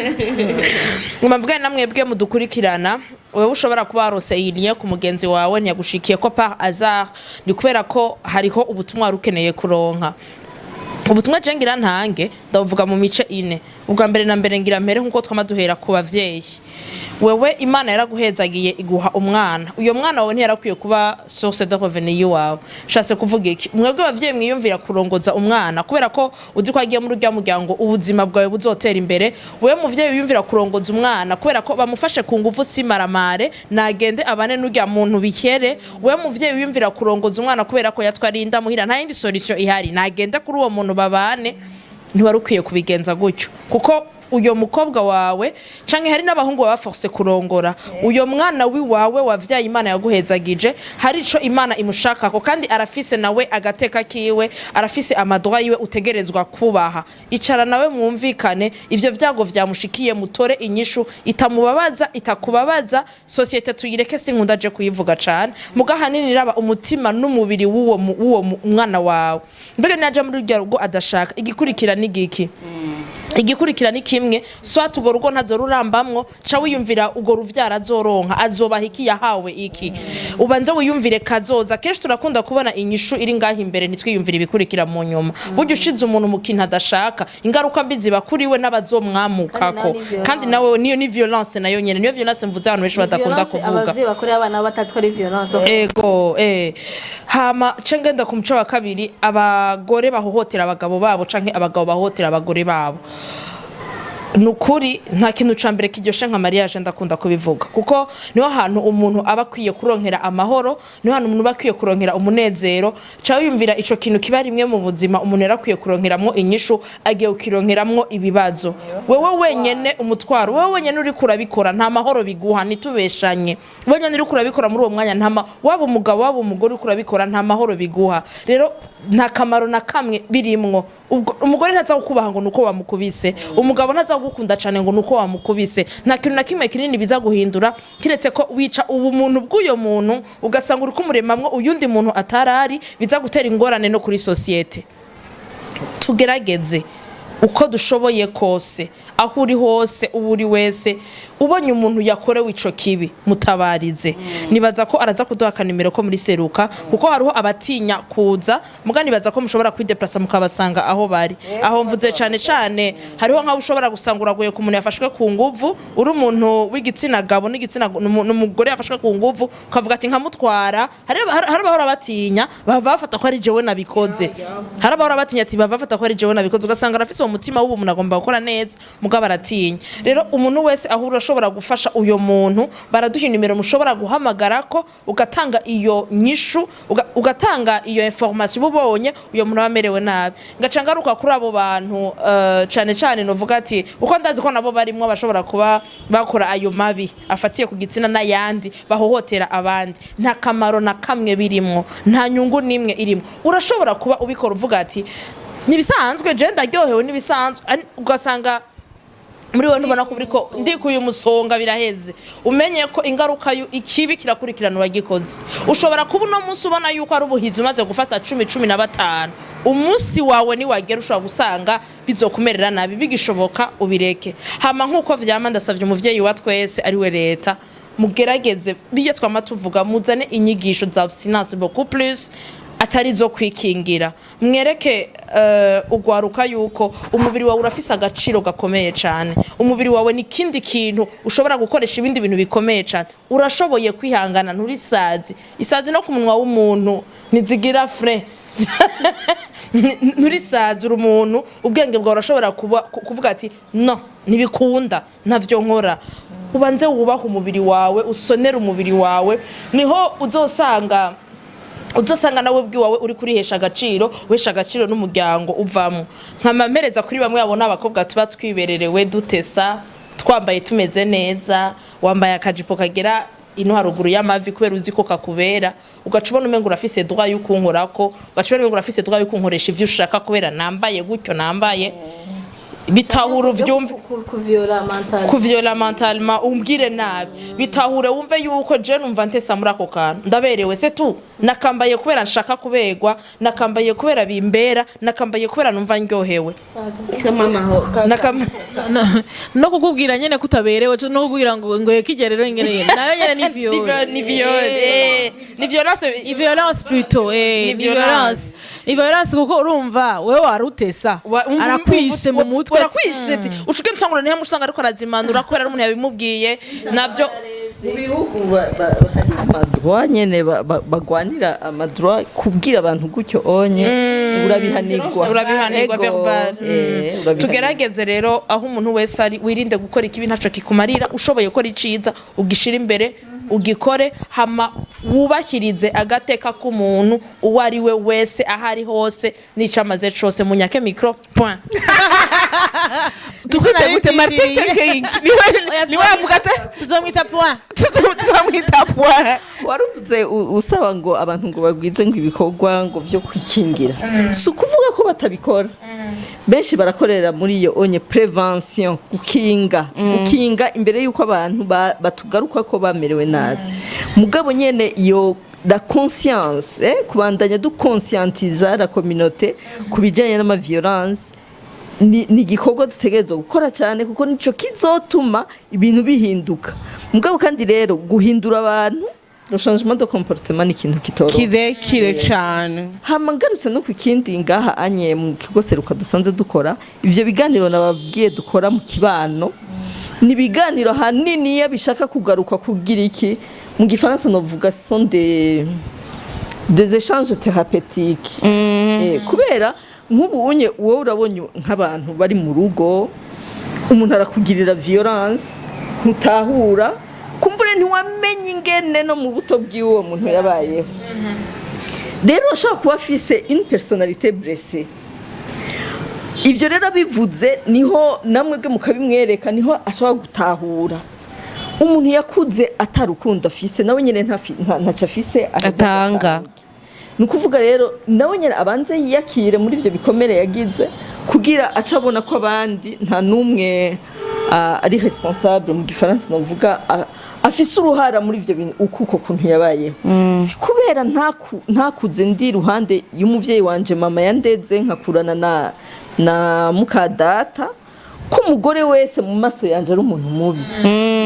ngomba mvugane na mwebwe mudukurikirana wewe ushobora kuba warose iyi ku mugenzi wawe ntiyagushikiye ko par hasard ni kubera ko hariho ubutumwa rukeneye kuronka ubutumwa je ngira ntange ndavuga mu mice ine. Ubwa mbere na mbere ngira mpere nkuko twamaduhera ku bavyeyi. Wewe Imana yaraguhezagiye iguha umwana. Uyo mwana wawe ntiyarakwiye kuba source de revenu yawe. Shatse kuvuga iki? Mwebwe bavyeyi mwiyumvira kurongoza umwana kubera ko uzi ko agiye muri urya muryango ubuzima bwawe buzotera imbere. Wewe muvyeyi wiyumvira kurongoza umwana kubera ko bamufashe ku nguvu simaramare nagende abane n'urya muntu bihere. Wewe muvyeyi wiyumvira kurongoza umwana kubera ko yatwarinda muhira nta yindi solution ihari nagende kuri uwo muntu babane. Ntiwarukwiye kubigenza gutyo kuko uyo mukobwa wawe canke hari n'abahungu baba force kurongora uyo mwana wiwawe wavyaye Imana yaguhezagije hari ico Imana imushakako kandi arafise nawe agateka kiwe arafise amadroit yiwe utegerezwa kubaha icara nawe mwumvikane ivyo vyago vyamushikiye mutore inyishu itamubabaza itakubabaza societe tuyireke sinkunda je kuyivuga cane mugahanini raba umutima n'umubiri w'uwo mwana wawe mbega naje muri rya rugo adashaka igikurikira n'igiki igikurikira ni kimwe swat ugo rugo ntazorurambamwo ca wiyumvira ugo ruvyara azoronka azobaha iki yahawe iki ubanze wiyumvire kazoza kenshi turakunda kubona inyishu iri ngaho imbere nitwiyumvira ibikurikira mu nyuma buryo ushize umuntu mu kintu adashaka ingaruka mbi ziba kuri we n'abazomwamukako kandi nawe niyo ni violence nayo nyene niyo violence mvuze abantu benshi badakunda kuvuga abavyeyi bakora abana batatwa ari violence ego hama cengenda ku muco wa kabiri abagore bahohotera abagabo babo canke abagabo bahohotera abagore babo nukuri nta kintu cambere kiryoshe nka mariage ndakunda kubivuga kuko niho hantu umuntu aba kwiye kuronkera amahoro niho hantu umuntu bakwiye kuronkera umunezero cawe yumvira ico kintu kiba rimwe mu buzima umuntu yarakwiye kuronkeramwo inyishu agiye ukironkeramwo ibibazo wewe wenyene umutwaro wewe wenyene uri kurabikora nta mahoro biguha nitubeshanye wenyene uri kurabikora muri uwo mwanya ntama waba umugabo waba umugore uri kurabikora nta mahoro biguha rero nta kamaro na kamwe birimwo umugore ntaza kukubaha ngo nuko wamukubise umugabo ntaza gukunda cyane ngo nuko wamukubise nta kintu na kimwe kinini biza guhindura kiretse ko wica ubumuntu bw'uyo muntu ugasanga uri kumuremamwo uyundi muntu atarari biza gutera ingorane no kuri societe tugerageze uko dushoboye kose aho uri hose uburi wese ubonye umuntu yakorewe ico kibi mutabarize nibaza ko araza kuduha kanimero ko muri seruka kuko hariho abatinya kuza muga nibaza ko mushobora kwideplasa mukabasanga aho bari aho mvuze cyane hariho nka ushobora gusanguraguye ku muntu yafashwe ku nguvu uri umuntu w'igitsina gabo n'igitsina n'umugore yafashwe ku nguvu ukavuga ati nkamutwara hari bahora batinya bava bafata ko ari jewe nabikoze hari bahora batinya ati bava bafata ko ari jewe nabikoze ugasanga arafise uwo mutima w'umuntu agomba gukora neza muga baratinya rero umuntu wese aho urashobora gufasha uyo muntu baraduha nimero mushobora guhamagara ko ugatanga iyo nyishu ugatanga iyo information bubonye uyo muntu amerewe nabi ngaca ngaruka kuri abo bantu cyane novuga ati uko ndazi ko nabo barimwe bashobora kuba bakora ayo mabi afatiye ku gitsina n'ayandi bahohotera abandi nta kamaro na kamwe birimwo nta nyungu nimwe irimo urashobora kuba ubikora uvuga ati nibisanzwe je ndaryohewe nibisanzwe ugasanga muri we ntubona ko uriko ndikuye umusonga biraheze umenye ko ingaruka ikibi kirakurikirana wagikoze ushobora kuba no munsi ubona yuko ari ubuhizi umaze gufata 10-15 umunsi wawe ni wagera ushobora gusanga bizokumerera nabi bigishoboka ubireke hama nkuko vyama ndasavye umuvyeyi wa twese ari we leta mugerageze biye twama tuvuga muzane inyigisho za abstinence beaucoup plus atari zo kwikingira mwereke ugwaruka yuko umubiri wawe urafise agaciro gakomeye cyane umubiri wawe ni kindi kintu ushobora gukoresha ibindi bintu bikomeye cyane urashoboye kwihangana nturisazi isazi no ku munwa w'umuntu nizigira fre nturisazi uri umuntu ubwenge bwawe urashobora kuvuga ati no ntibikunda ntavyo nkora ubanze wubaha umubiri wawe usonera umubiri wawe niho uzosanga nawe bwiwawe uri kurihesha agaciro wesha agaciro n'umuryango uvamo nkamampereza kuri bamwe abona abakobwa tuba twibererewe dutesa twambaye tumeze neza wambaye akajipo kagera ino haruguru y'amavi kubera uzi ko kakubera ugacubona umengo urafise droit y'ukunkorako ugacubona umengo urafise droit y'ukunkoresha ivyo ushaka kubera nambaye gutyo nambaye bitahura uvyumve kuviola mentalement umbwire nabi bitahure wumve yuko je numva ntesa muri ako kantu ndaberewe se tu nakambaye kubera nshaka kuberwa nakambaye kubera bimbera nakambaye kubera numva ndyohewe no kukubwira nyene kutaberewe no kukubwira ngo yekigerero ingene nayo nyene ni violence plutôt ni violence ni violence kuko urumva wewe warutesa arakwishe mu mutwe arakwishe ucuke ntangura nihe musanga ariko arazimanura kubera umuntu yabimubwiye navyo mu bihugu hari amadroit nyene bagwanira amadroit kubwira abantu gutyo onye urabihanirwa verbal tugerageze rero aho umuntu wese ari wirinde gukora ikibi ntaco kikumarira ushoboye gukora iciza ugishira imbere ugikore hama wubahirize agateka k'umuntu uwo ari we wese ahari hose n'icamaze cose munyake micro point tukwite gute Martin King niwe avuga ate tuzomwita point tuzomwita point waruvuze usaba ngo abantu ngo bagwize ngo ibikorwa ngo vyo kwikingira si ukuvuga ko batabikora benshi barakorera muri iyo onye prevention gukinga imbere yuko abantu batugaruka ko bamerewe nabi mugabo nyene iyo la conscience kubandanya du conscientiser la communauté kubijanye n'ama violence ni igikorwa dutegerezwa gukora cyane kuko nico kizotuma ibintu bihinduka mugabo kandi rero guhindura abantu le changement de comportement ni ikintu kitoro kirekire cyane hamagarutse no kukindi ngaha anye mu kigo seruka dusanze dukora ivyo biganiro nababwiye dukora mu kibano ni biganiro hanini yabishaka kugaruka kugira iki mu gifaransa novuga sont des échanges thérapeutiques kubera nk'ubu unye wowe urabonye nk'abantu bari mu rugo umuntu arakugirira violence ntutahura kumbure ntiwamenye ingene no mu buto bw'uwo muntu yabayeho rero ashaka kuba afise une personnalité blessée ivyo rero bivuze niho namwe bwe mukabimwereka niho ashaka gutahura umuntu yakuze atarukundo afise nawe nyene ntaca afise atanga nukuvuga rero nawe nyene abanze yiyakire muri ivyo bikomere yagize kugira acabona ko abandi nta numwe ari responsable mu gifaransa novuga afise uruhara muri ivyo bintu ukuko kuntu yabayeho si kubera ntakuze ndi ruhande y'umuvyeyi wanje mama yandeze nkakurana na mukadata ko umugore wese mu maso yanje ari umuntu mubi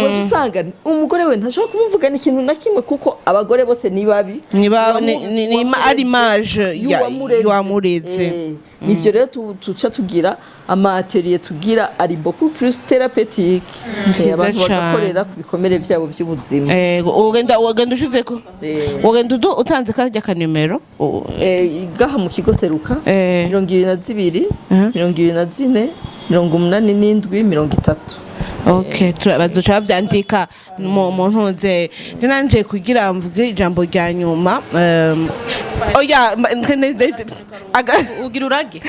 wowe usanga umugore we ntashobora kumuvuga n'ikintu na kimwe kuko abagore bose ni babi ni ari image y'uwamureze nivyo rero tuca tugira ama atelier tugira ari beaucoup plus thérapeutique abantu bagakorera ku bikomere vyabo by'ubuzima ugenda ushize ko ugenda utanze kajya kanimero gaha mu kigo seruka 22 24 87 Okay, bazoca bavyandika mu ntuze nanje kugira mvuge ijambo rya nyuma oya ugira urage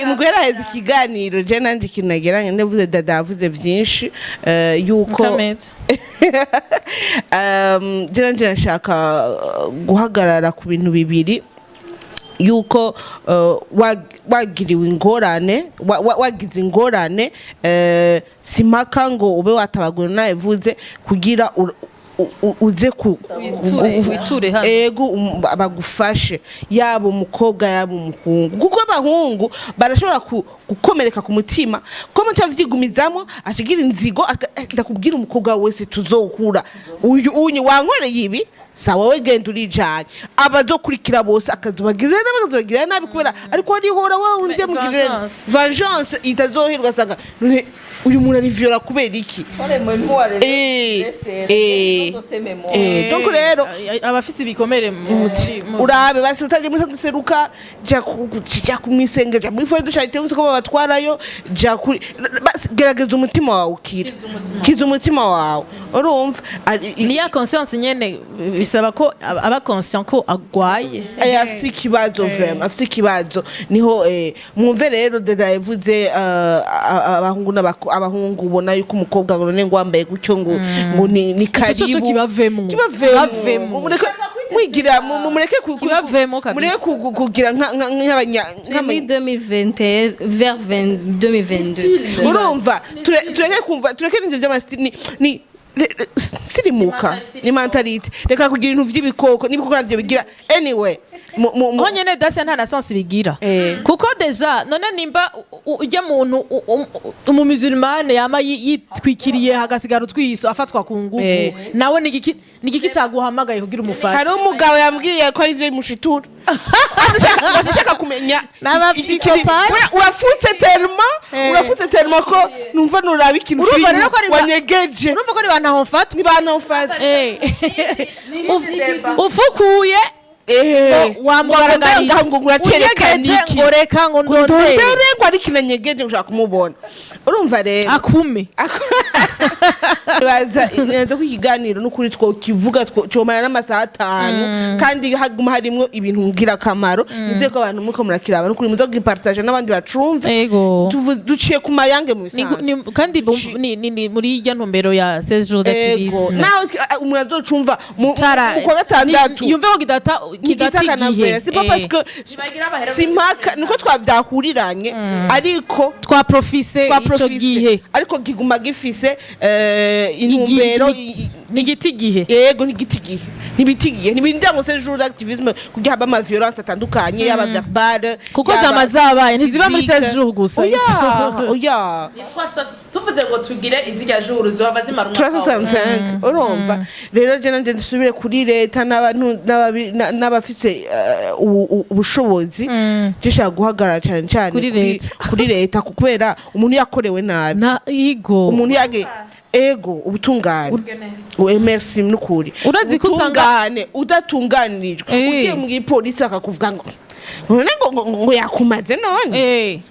muguheraheza ikiganiro je nanje ikintu nageranye ndavuze dada yavuze vyinshi yuko je nanje nashaka guhagarara ku bintu bibiri yuko wagiriwe ingorane wagize ingorane simpaka ngo ube watabagura nawe vuze kugira uze ego bagufashe yaba umukobwa yaba umuhungu kuko abahungu barashobora gukomereka ku mutima ko mutavyigumizamo ashigira inzigo ndakubwira umukobwa wese tuzohura uyu wankoreye ibi sawa we genda urijanye abazokurikira bose akazobagirira nabi kubera ariko arihora wawe unze mugirira vengeance itazoherwa sanga uyu muntu ari viola kubera iki donc rero abafise ibikomere urabe basi utaje muri seruka ja kumwisengera muri foyer de charité uzi ko babatwarayo ja gerageza umutima wawe kiza umutima wawe urumva ni ya conscience nyene bisaba ko aba conscient ko agwaye afise ikibazo vraiment afise ikibazo niho mwumve rero dada yavuze abahungu ubona yuko umukobwa ngo ngwambaye gutyo ngo ni karibu kibavemo mwigira mureke kugira nk'abanya 2021 vers 2022 urumva tureke n'ivyo vy'amastili ni sirimuka ni mentalite reka kugira ibintu vy'ibikoko n'ibikoko navyo bigira anyway ho nyene dasi nta na sense bigira kuko deja none nimba ujya muntu umumusulmane yama yitwikiriye hagasigara utwiso afatwa ku ngufu nawe nigiki caguhamagaye kugira umufata hari umugabo yambwiye ko ari vyo mushitura ndashaka kumenya urafutse tellement ko numva nuraba ikintu wanyegeje urumva ko ni bantu mfata ni bantu mfata ufukuye wamugaragariza ngo unyegeje ngo reka ngo ndondere ngo ari kinanyegeje ushaka kumubona urumva rero akume baza neza ko ikiganiro n'ukuri two kivuga cyomana n'amasaha 5 kandi haguma harimo ibintu ngira kamaro nize ko abantu muko murakiraba n'ukuri muzo gipartage n'abandi bacumve duciye ku mayange mu bisanzwe kandi ni muri ya ntumbero ya 16 jours d'activisme naho umuntu azocumva mu kwa gatandatu yumve ko kidatigihe c'est pas parce que simaka niko twavyahuriranye ariko twa profise ico gihe ariko giguma gifise intumbero n'igiti gihe yego n'igiti gihe nibitigiye nibindango 16 jours d'activisme kugira haba ama violence atandukanye yaba verbal kuko zamazabaye ntiziba muri 16 jours gusa oya tuvuze ngo tugire izirya jours zo haba zimara umwaka 365 urumva rero je nanje ndisubire kuri leta n'abantu n'abafise ubushobozi gishaka guhagarara cyane cyane kuri leta kubera umuntu yakorewe nabi umuntu yage ego ubutungane merci nukuri urazi ko usangane udatunganirijwe ugiye mu gipolisi akakuvuga ngo yakumaze none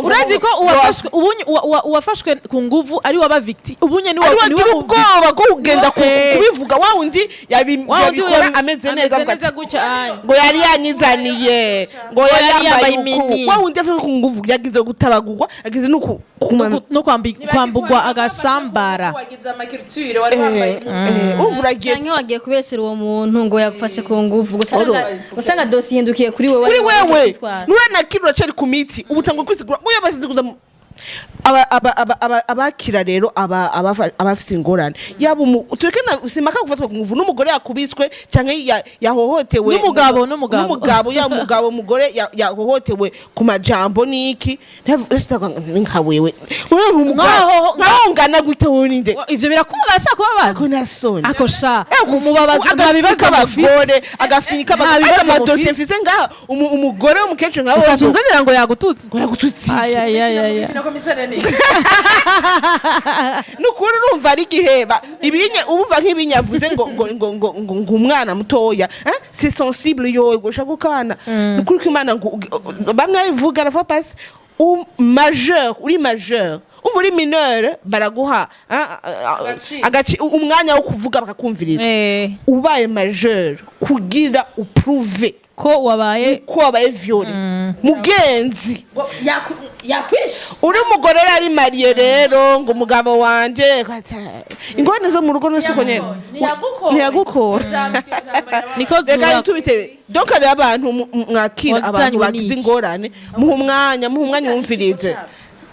urazi ko uwafashwe ku nguvu ari waba victim ubunye ni ubwoba ko ugenda kubivuga wa undi yabikora ameze neza ngo yari yanyizaniye ngo yari yambaye uku wa undi afashwe ku nguvu yagize gutabagurwa yagize no kwambugwa agasambara wagize amakirture wari wambaye uvuragiye cyangwa wagiye kubeshera uwo muntu ngo yafashe ku nguvu gusanga dossier hindukiye kuri wewe nuwe na kiro cari ku miti ubutangwa kwisigura uyo bashize kuza abakira rero abafise ingorane yaba tureke na simaka gufatwa ku nguvu n'umugore yakubiswe canke yahohotewe n'umugabo ya umugabo umugore yahohotewe ku majambo niki nka wewe nkaho ngana gute woninde ivyo birakubabaza kubabaza ko nasoni akosha umubabaza agabibaza abagore agafinika amadossier mfise ngaha umugore w'umukecuru nkawe ukazunzanira ngo yagututse nukuri urumva ari giheba ibinye ubuva nk'ibinyavuze ngo umwana mutoya c'est sensible yo gusha gukana nukuri ko Imana ngo bamwe bivuga la fois passe uri majeur uri mineur baraguha agaci umwanya wo kuvuga bakakumviriza ubaye majeur kugira uprouver ko wabaye viole mugenzi uri umugore ari mariye rero ngo umugabo wanje ingone zo mu rugo n'isuko nyene ntiyagukora niko zuba tubite donc ari abantu mwakira abantu bagize ingorane muha umwanya wumvirize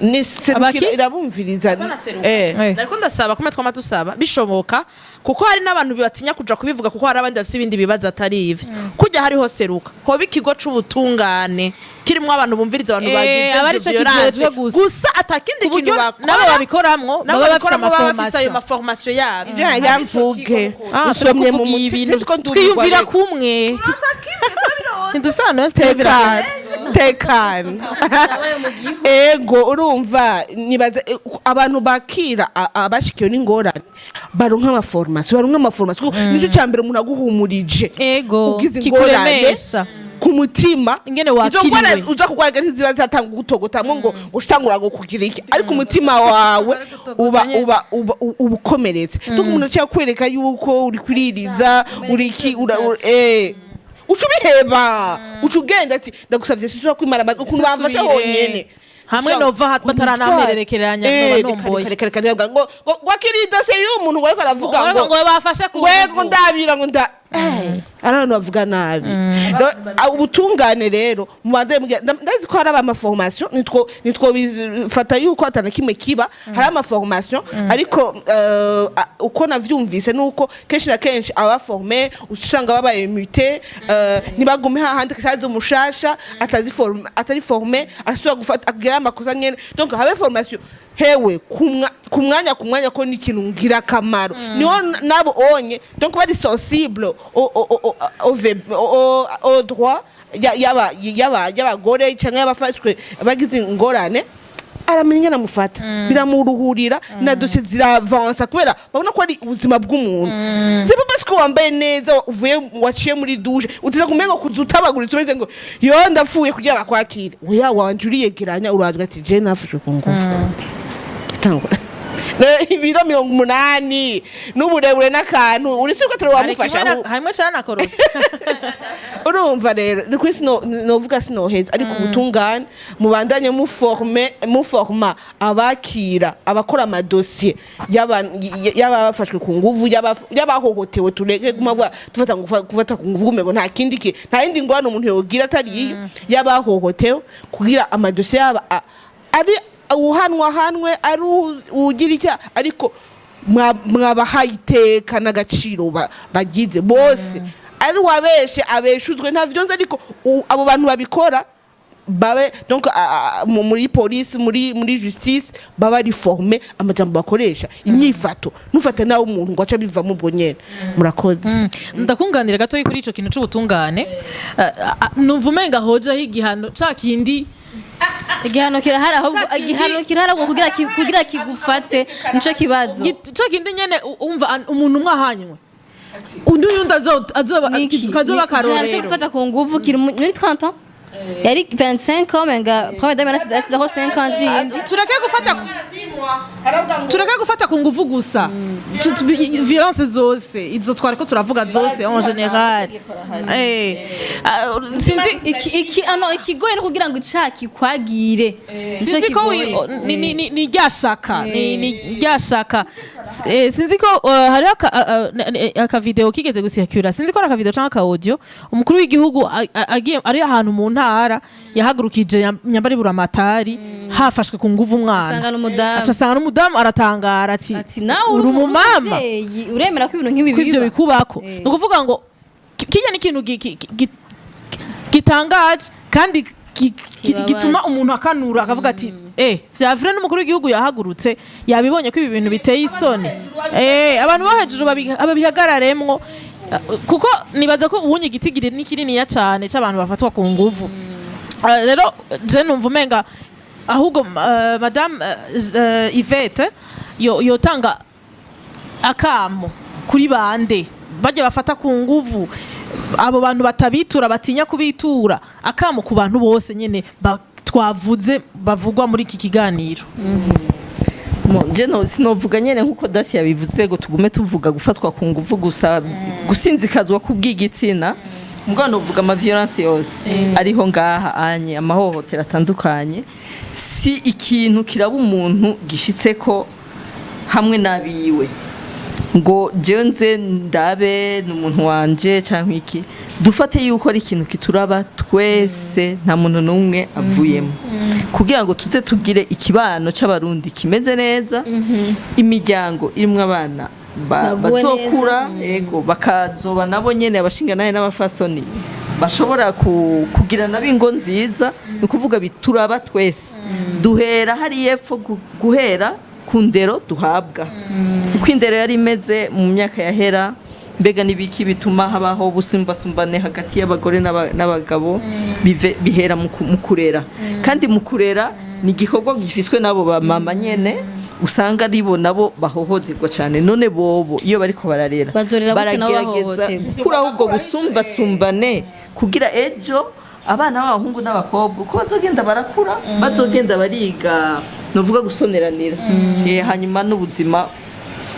ni serukira irabumviriza nariko ndasaba kumwe twama tusaba bishoboka kuko hari n'abantu bibatinya kuja kubivuga kuko hari abandi bafite ibindi bibazo atari ivyo kujya hariho seruka hoba ikigo c'ubutungane kirimo abantu bumviriza abantu bagize violence gusa atakindi kintu bakora nabo babikoramwo bafise ayo formation yabo yamvuge usomye mu ibintu twiyumvira kumwe tekana ego urumva nibaza abantu bakira abashikiye n'ingorane baronka amaformation nico cyambere umuntu aguhumurije ego ugize ingorane ku mutima ingene wakiriwe uza kugwaraga ntiziba zatanga gutogotamwe ngo ushitangura kugira iki ariko umutima wawe uba ukomeretse umuntu aciye kwereka yuko uri kuririza uri iki ucubiheba ucugenda ati ndagusavye sishobora kwimara ukuntu bamfashe honyene hamwe nova bataranampererekeranya nomboye ngo wakiri dosiye y'umuntu ngo ariko aravuga ngo bafashe ku ngo ndabira ngo abantu bavuga nabi ubutungane rero ndazi ko hari amaformation nitwo bifata yuko atana kimwe kiba hari amaformation ariko uko navyumvise nuko kenshi na kenshi abaforme usanga babaye mute nibagume hahandi kashaje umushasha atari forme asubira gufata kugira amakosa nyene donc habe formation hewe kumwanya ko ni ikintu ngira kamaro niho nabo onye donc bari sensible au droit y'abagore cyangwa y'abafashwe bagize ingorane aramenya namufata biramuruhurira na dosiye ziravansa kubera babona ko ari ubuzima bw'umuntu ziba basi ko wambaye neza uvuye waciye muri douche utiza kumenga kuzutabagura tumeze ngo yo ndapfuye kugira bakwakire oya wanje uriyegeranya urazwa ati je nafashwe ku ngufu tangura ibiro 80 n'uburebure n'akantu uri siko turi wamufasha harimo cyane akorotse urumva rero ni kwisi novuga sinoheza ariko ubutungane mubandanye muforma abakira abakora amadosiye y'abafashwe ku nguvu y'abahohotewe tureke kumavuga gufata ku nguvu umego nta yindi ngwano umuntu yogira atari iyo y'abahohotewe kugira amadosiye yaba ari uhanwe ari ugira icya ariko mwabahaye iteka n'agaciro bagize bose ari wabeshe abeshuzwe ntavyonze ariko abo bantu babikora babe donc muri police muri justice baba reformer amajambo bakoresha imyifato nufata nawe umuntu ngo aca biva mu bwonyene murakoze ndakunganira gato kuri ico kintu c'ubutungane numva umenga hoja higihano cakindi igihano kirahari ahubwo igihano kirahari kugira kigufate nico kibazo cakindi nyene umva umuntu mwahanywe undi yundi azoba karorero cyo gufata ku nguvu kiri muri 30 ans yari 25 ans menga premier dame nasizaho 50 tureke gufata ku nguvu gusa violence zose izo twariko turavuga zose en general sinzi ikigoye no kugira ngo icaki kwagire sinzi ko ni ryashaka ni ryashaka sinzi ko hari aka video kigeze gusirikira sinzi ko ari aka video cyangwa aka audio umukuru w'igihugu agiye ari ahantu mu ntara yahagurukije nyambari buramatari hafashwe ku nguvu umwana asanga n'umudamu aratangara ati uri umumama uremera ko ibintu nk'ibi ibyo bikubako no kuvuga ngo kijya n'ikintu gitangaje kandi gituma umuntu akanura akavuga ati vyavire n'umukuru w'igihugu yahagurutse yabibonye ko ibi bintu biteye isoni abantu bo hejuru babihagararemwo kuko nibaza ko ubunye igitigire n'ikininiya cyane cy'abantu bafatwa ku nguvu rero je numva umenga ahubwo madame Yvette yotanga akamo kuri bande bajya bafata ku nguvu abo bantu batabitura batinya kubitura akamo ku bantu bose nyene twavuze bavugwa muri iki kiganiro sinovuga nyene nkuko Dasi yabivuze ngo tugume tuvuga gufatwa ku nguvu gusa gusinzikazwa kubw'igitsina mbwa novuga ama violence yose ariho ngaha anye amahohotera atandukanye si ikintu kiraba umuntu gishitseko hamwe nabiwe ngo jenze ndabe n'umuntu wanje canke iki dufate yuko ari ikintu kituraba twese nta muntu numwe avuyemo kugira ngo tuze tugire ikibano c'abarundi kimeze neza imiryango irimwe abana bazokura ego bakazoba nabo nyene abashinganaye n'abafasoni bashobora kugira nabingo nziza nukuvuga bituraba twese duhera hari yepfo guhera ku ndero duhabwa uko indero yari imeze mu myaka yahera mbega nibiki bituma habaho busimbasumbane hagati y'abagore n'abagabo bihera mu kurera kandi mu kurera ni igikorwa gifiswe nabo ba mama nyene usanga aribo nabo bahohoterwa cyane none bobo iyo bariko bararera baragerageza kuri ahubwo busumbasumbane kugira ejo abana b'abahungu n'abakobwa uko bazogenda barakura bazogenda bariga novuga gusoneranira hanyuma n'ubuzima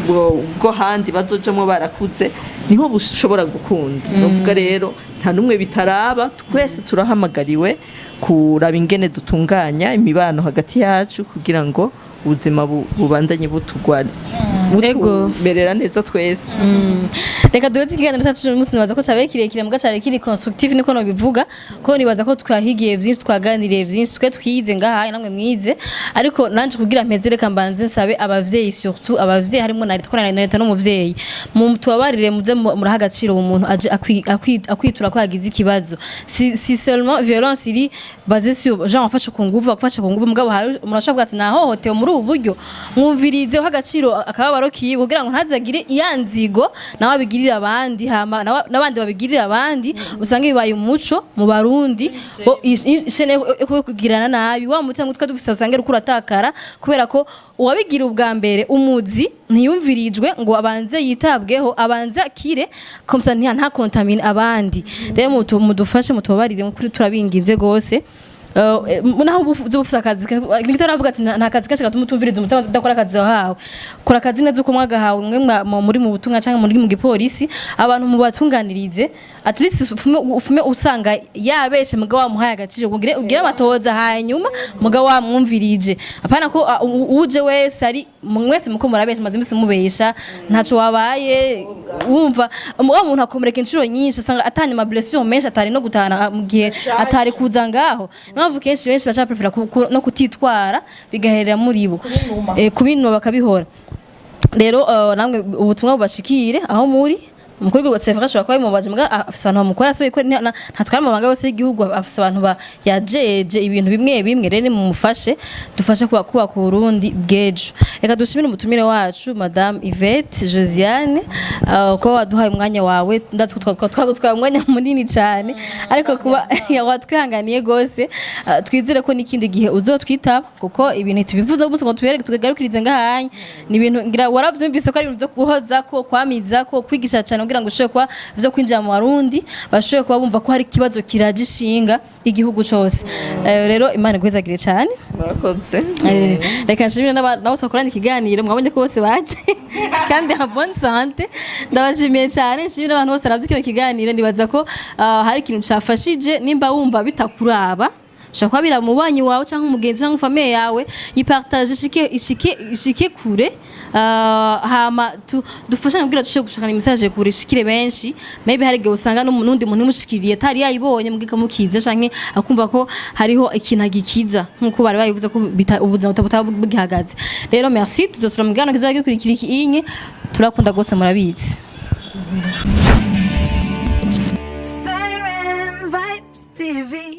bwo handi bazojamwo barakuze niho bushobora gukunda novuga rero nta numwe bitaraba twese turahamagariwe kuraba ingene dutunganya imibano hagati yacu kugira ngo ubuzima bubandanye butugwana butumerera neza twese. Reka duheze ikiganiro cyacu uyu munsi, nibaza ko cyabaye kirekire mbwa cyari kiri constructive niko no bivuga ko nibaza ko twahigiye byinshi, twaganiriye byinshi, twe twize ngaha namwe mwize, ariko nanje kugira mpeze reka mbanze nsabe abavyeyi, surtout abavyeyi harimo na leta n'umuvyeyi, mu tubabarire muze muraha agaciro umuntu aje akwitura ko yagize ikibazo, si seulement violence iri basée sur genre afashe ku nguvu mugabo hari murashobora ati nahohotewe muri ubu buryo, mwumvirize ho agaciro akababaro kiwe kugira ngo ntazagire iyanzigo nawe abigirira abandi, hama n'abandi babigirira abandi, usanga bibaye umuco mu Barundi ishene kugirana nabi, wa mutima ngutwa dufise usanga ruko uratakara kubera ko uwabigira ubwa mbere umuzi ntiyumvirijwe ngo abanze yitabweho, abanze akire komsa nta contamine abandi. Rero mudufashe mutubabarire kuri turabinginze gose. Naho ubufite akazi ngitaravuga ati nta kazi kenshi gatuma utumviriza umutima udakora akazi wahawe, kora akazi neza uko mwagahawe mwe muri mu butumwa cyangwa muri mu gipolisi, abantu mu batunganirize at least ufume usanga yabeshe mugabo wamuhaye agaciro ugira batoza hanyuma mugabo wamwumvirije, apana ko uje wese ari mwese muko murabesha maze imisi mubesha ntaco wabaye, wumva umugabo umuntu akomereka inshuro nyinshi usanga atanye ma blessure menshi atari no gutana mu gihe atari kuza ngaho. Navuga kenshi benshi bacha prefera no kutitwara bigaherera muri bo kubintu bakabihora. Rero namwe ubutumwa bubashikire aho muri umukuru w'u Rwanda ashobora kuba mu baje mbwa afise abantu bamukora so ikora ntatwara amabanga yose y'igihugu, afise abantu yajeje ibintu bimwe rero mumufashe dufashe kuba ku Burundi bwejo. Reka dushimire umutumire wacu Madame Yvette Josiane ko waduhaye umwanya wawe, ndatse twagutwaye umwanya munini cyane, ariko kuba watwihanganiye gose, twizere ko n'ikindi gihe uzotwitaba kuko ibintu tubivuze bose ngo tubereke tugarukirize ngahanye ni ibintu ngira waravyumvise ko ari ibintu byo kuhoza ko kwamiza ko kwigisha cyane kugira ngo ushobore kuba byo kwinjira mu Barundi bashobore kuba bumva ko hari ikibazo kiragishinga igihugu cyose. Rero Imana igwezagire cyane. Murakoze. Reka nshimire nabo twakorana ikiganiro, mwabonye ko bose baje kandi en bonne santé. Ndabashimiye cyane, nshimire abantu bose ravye kino kiganiro, ndibaza ko hari ikintu cyafashije, nimba wumva bitakuraba shaka bira mubanyi wawe cyangwa umugenzi cyangwa famille yawe yipartage ishike kure, hama dufashanye kugira dushe gushakana message kure shikire benshi, maybe hari gihe usanga n'undi muntu mushikiriye tari yayibonye mugika mukiza canke akumva ko hariho ikintu gikiza nkuko bari bayivuze ko ubuzima butahagaze. Rero merci, tuzosura mu gano kizagiye kurikira iki turakunda gose murabizi. Siren Vibes TV.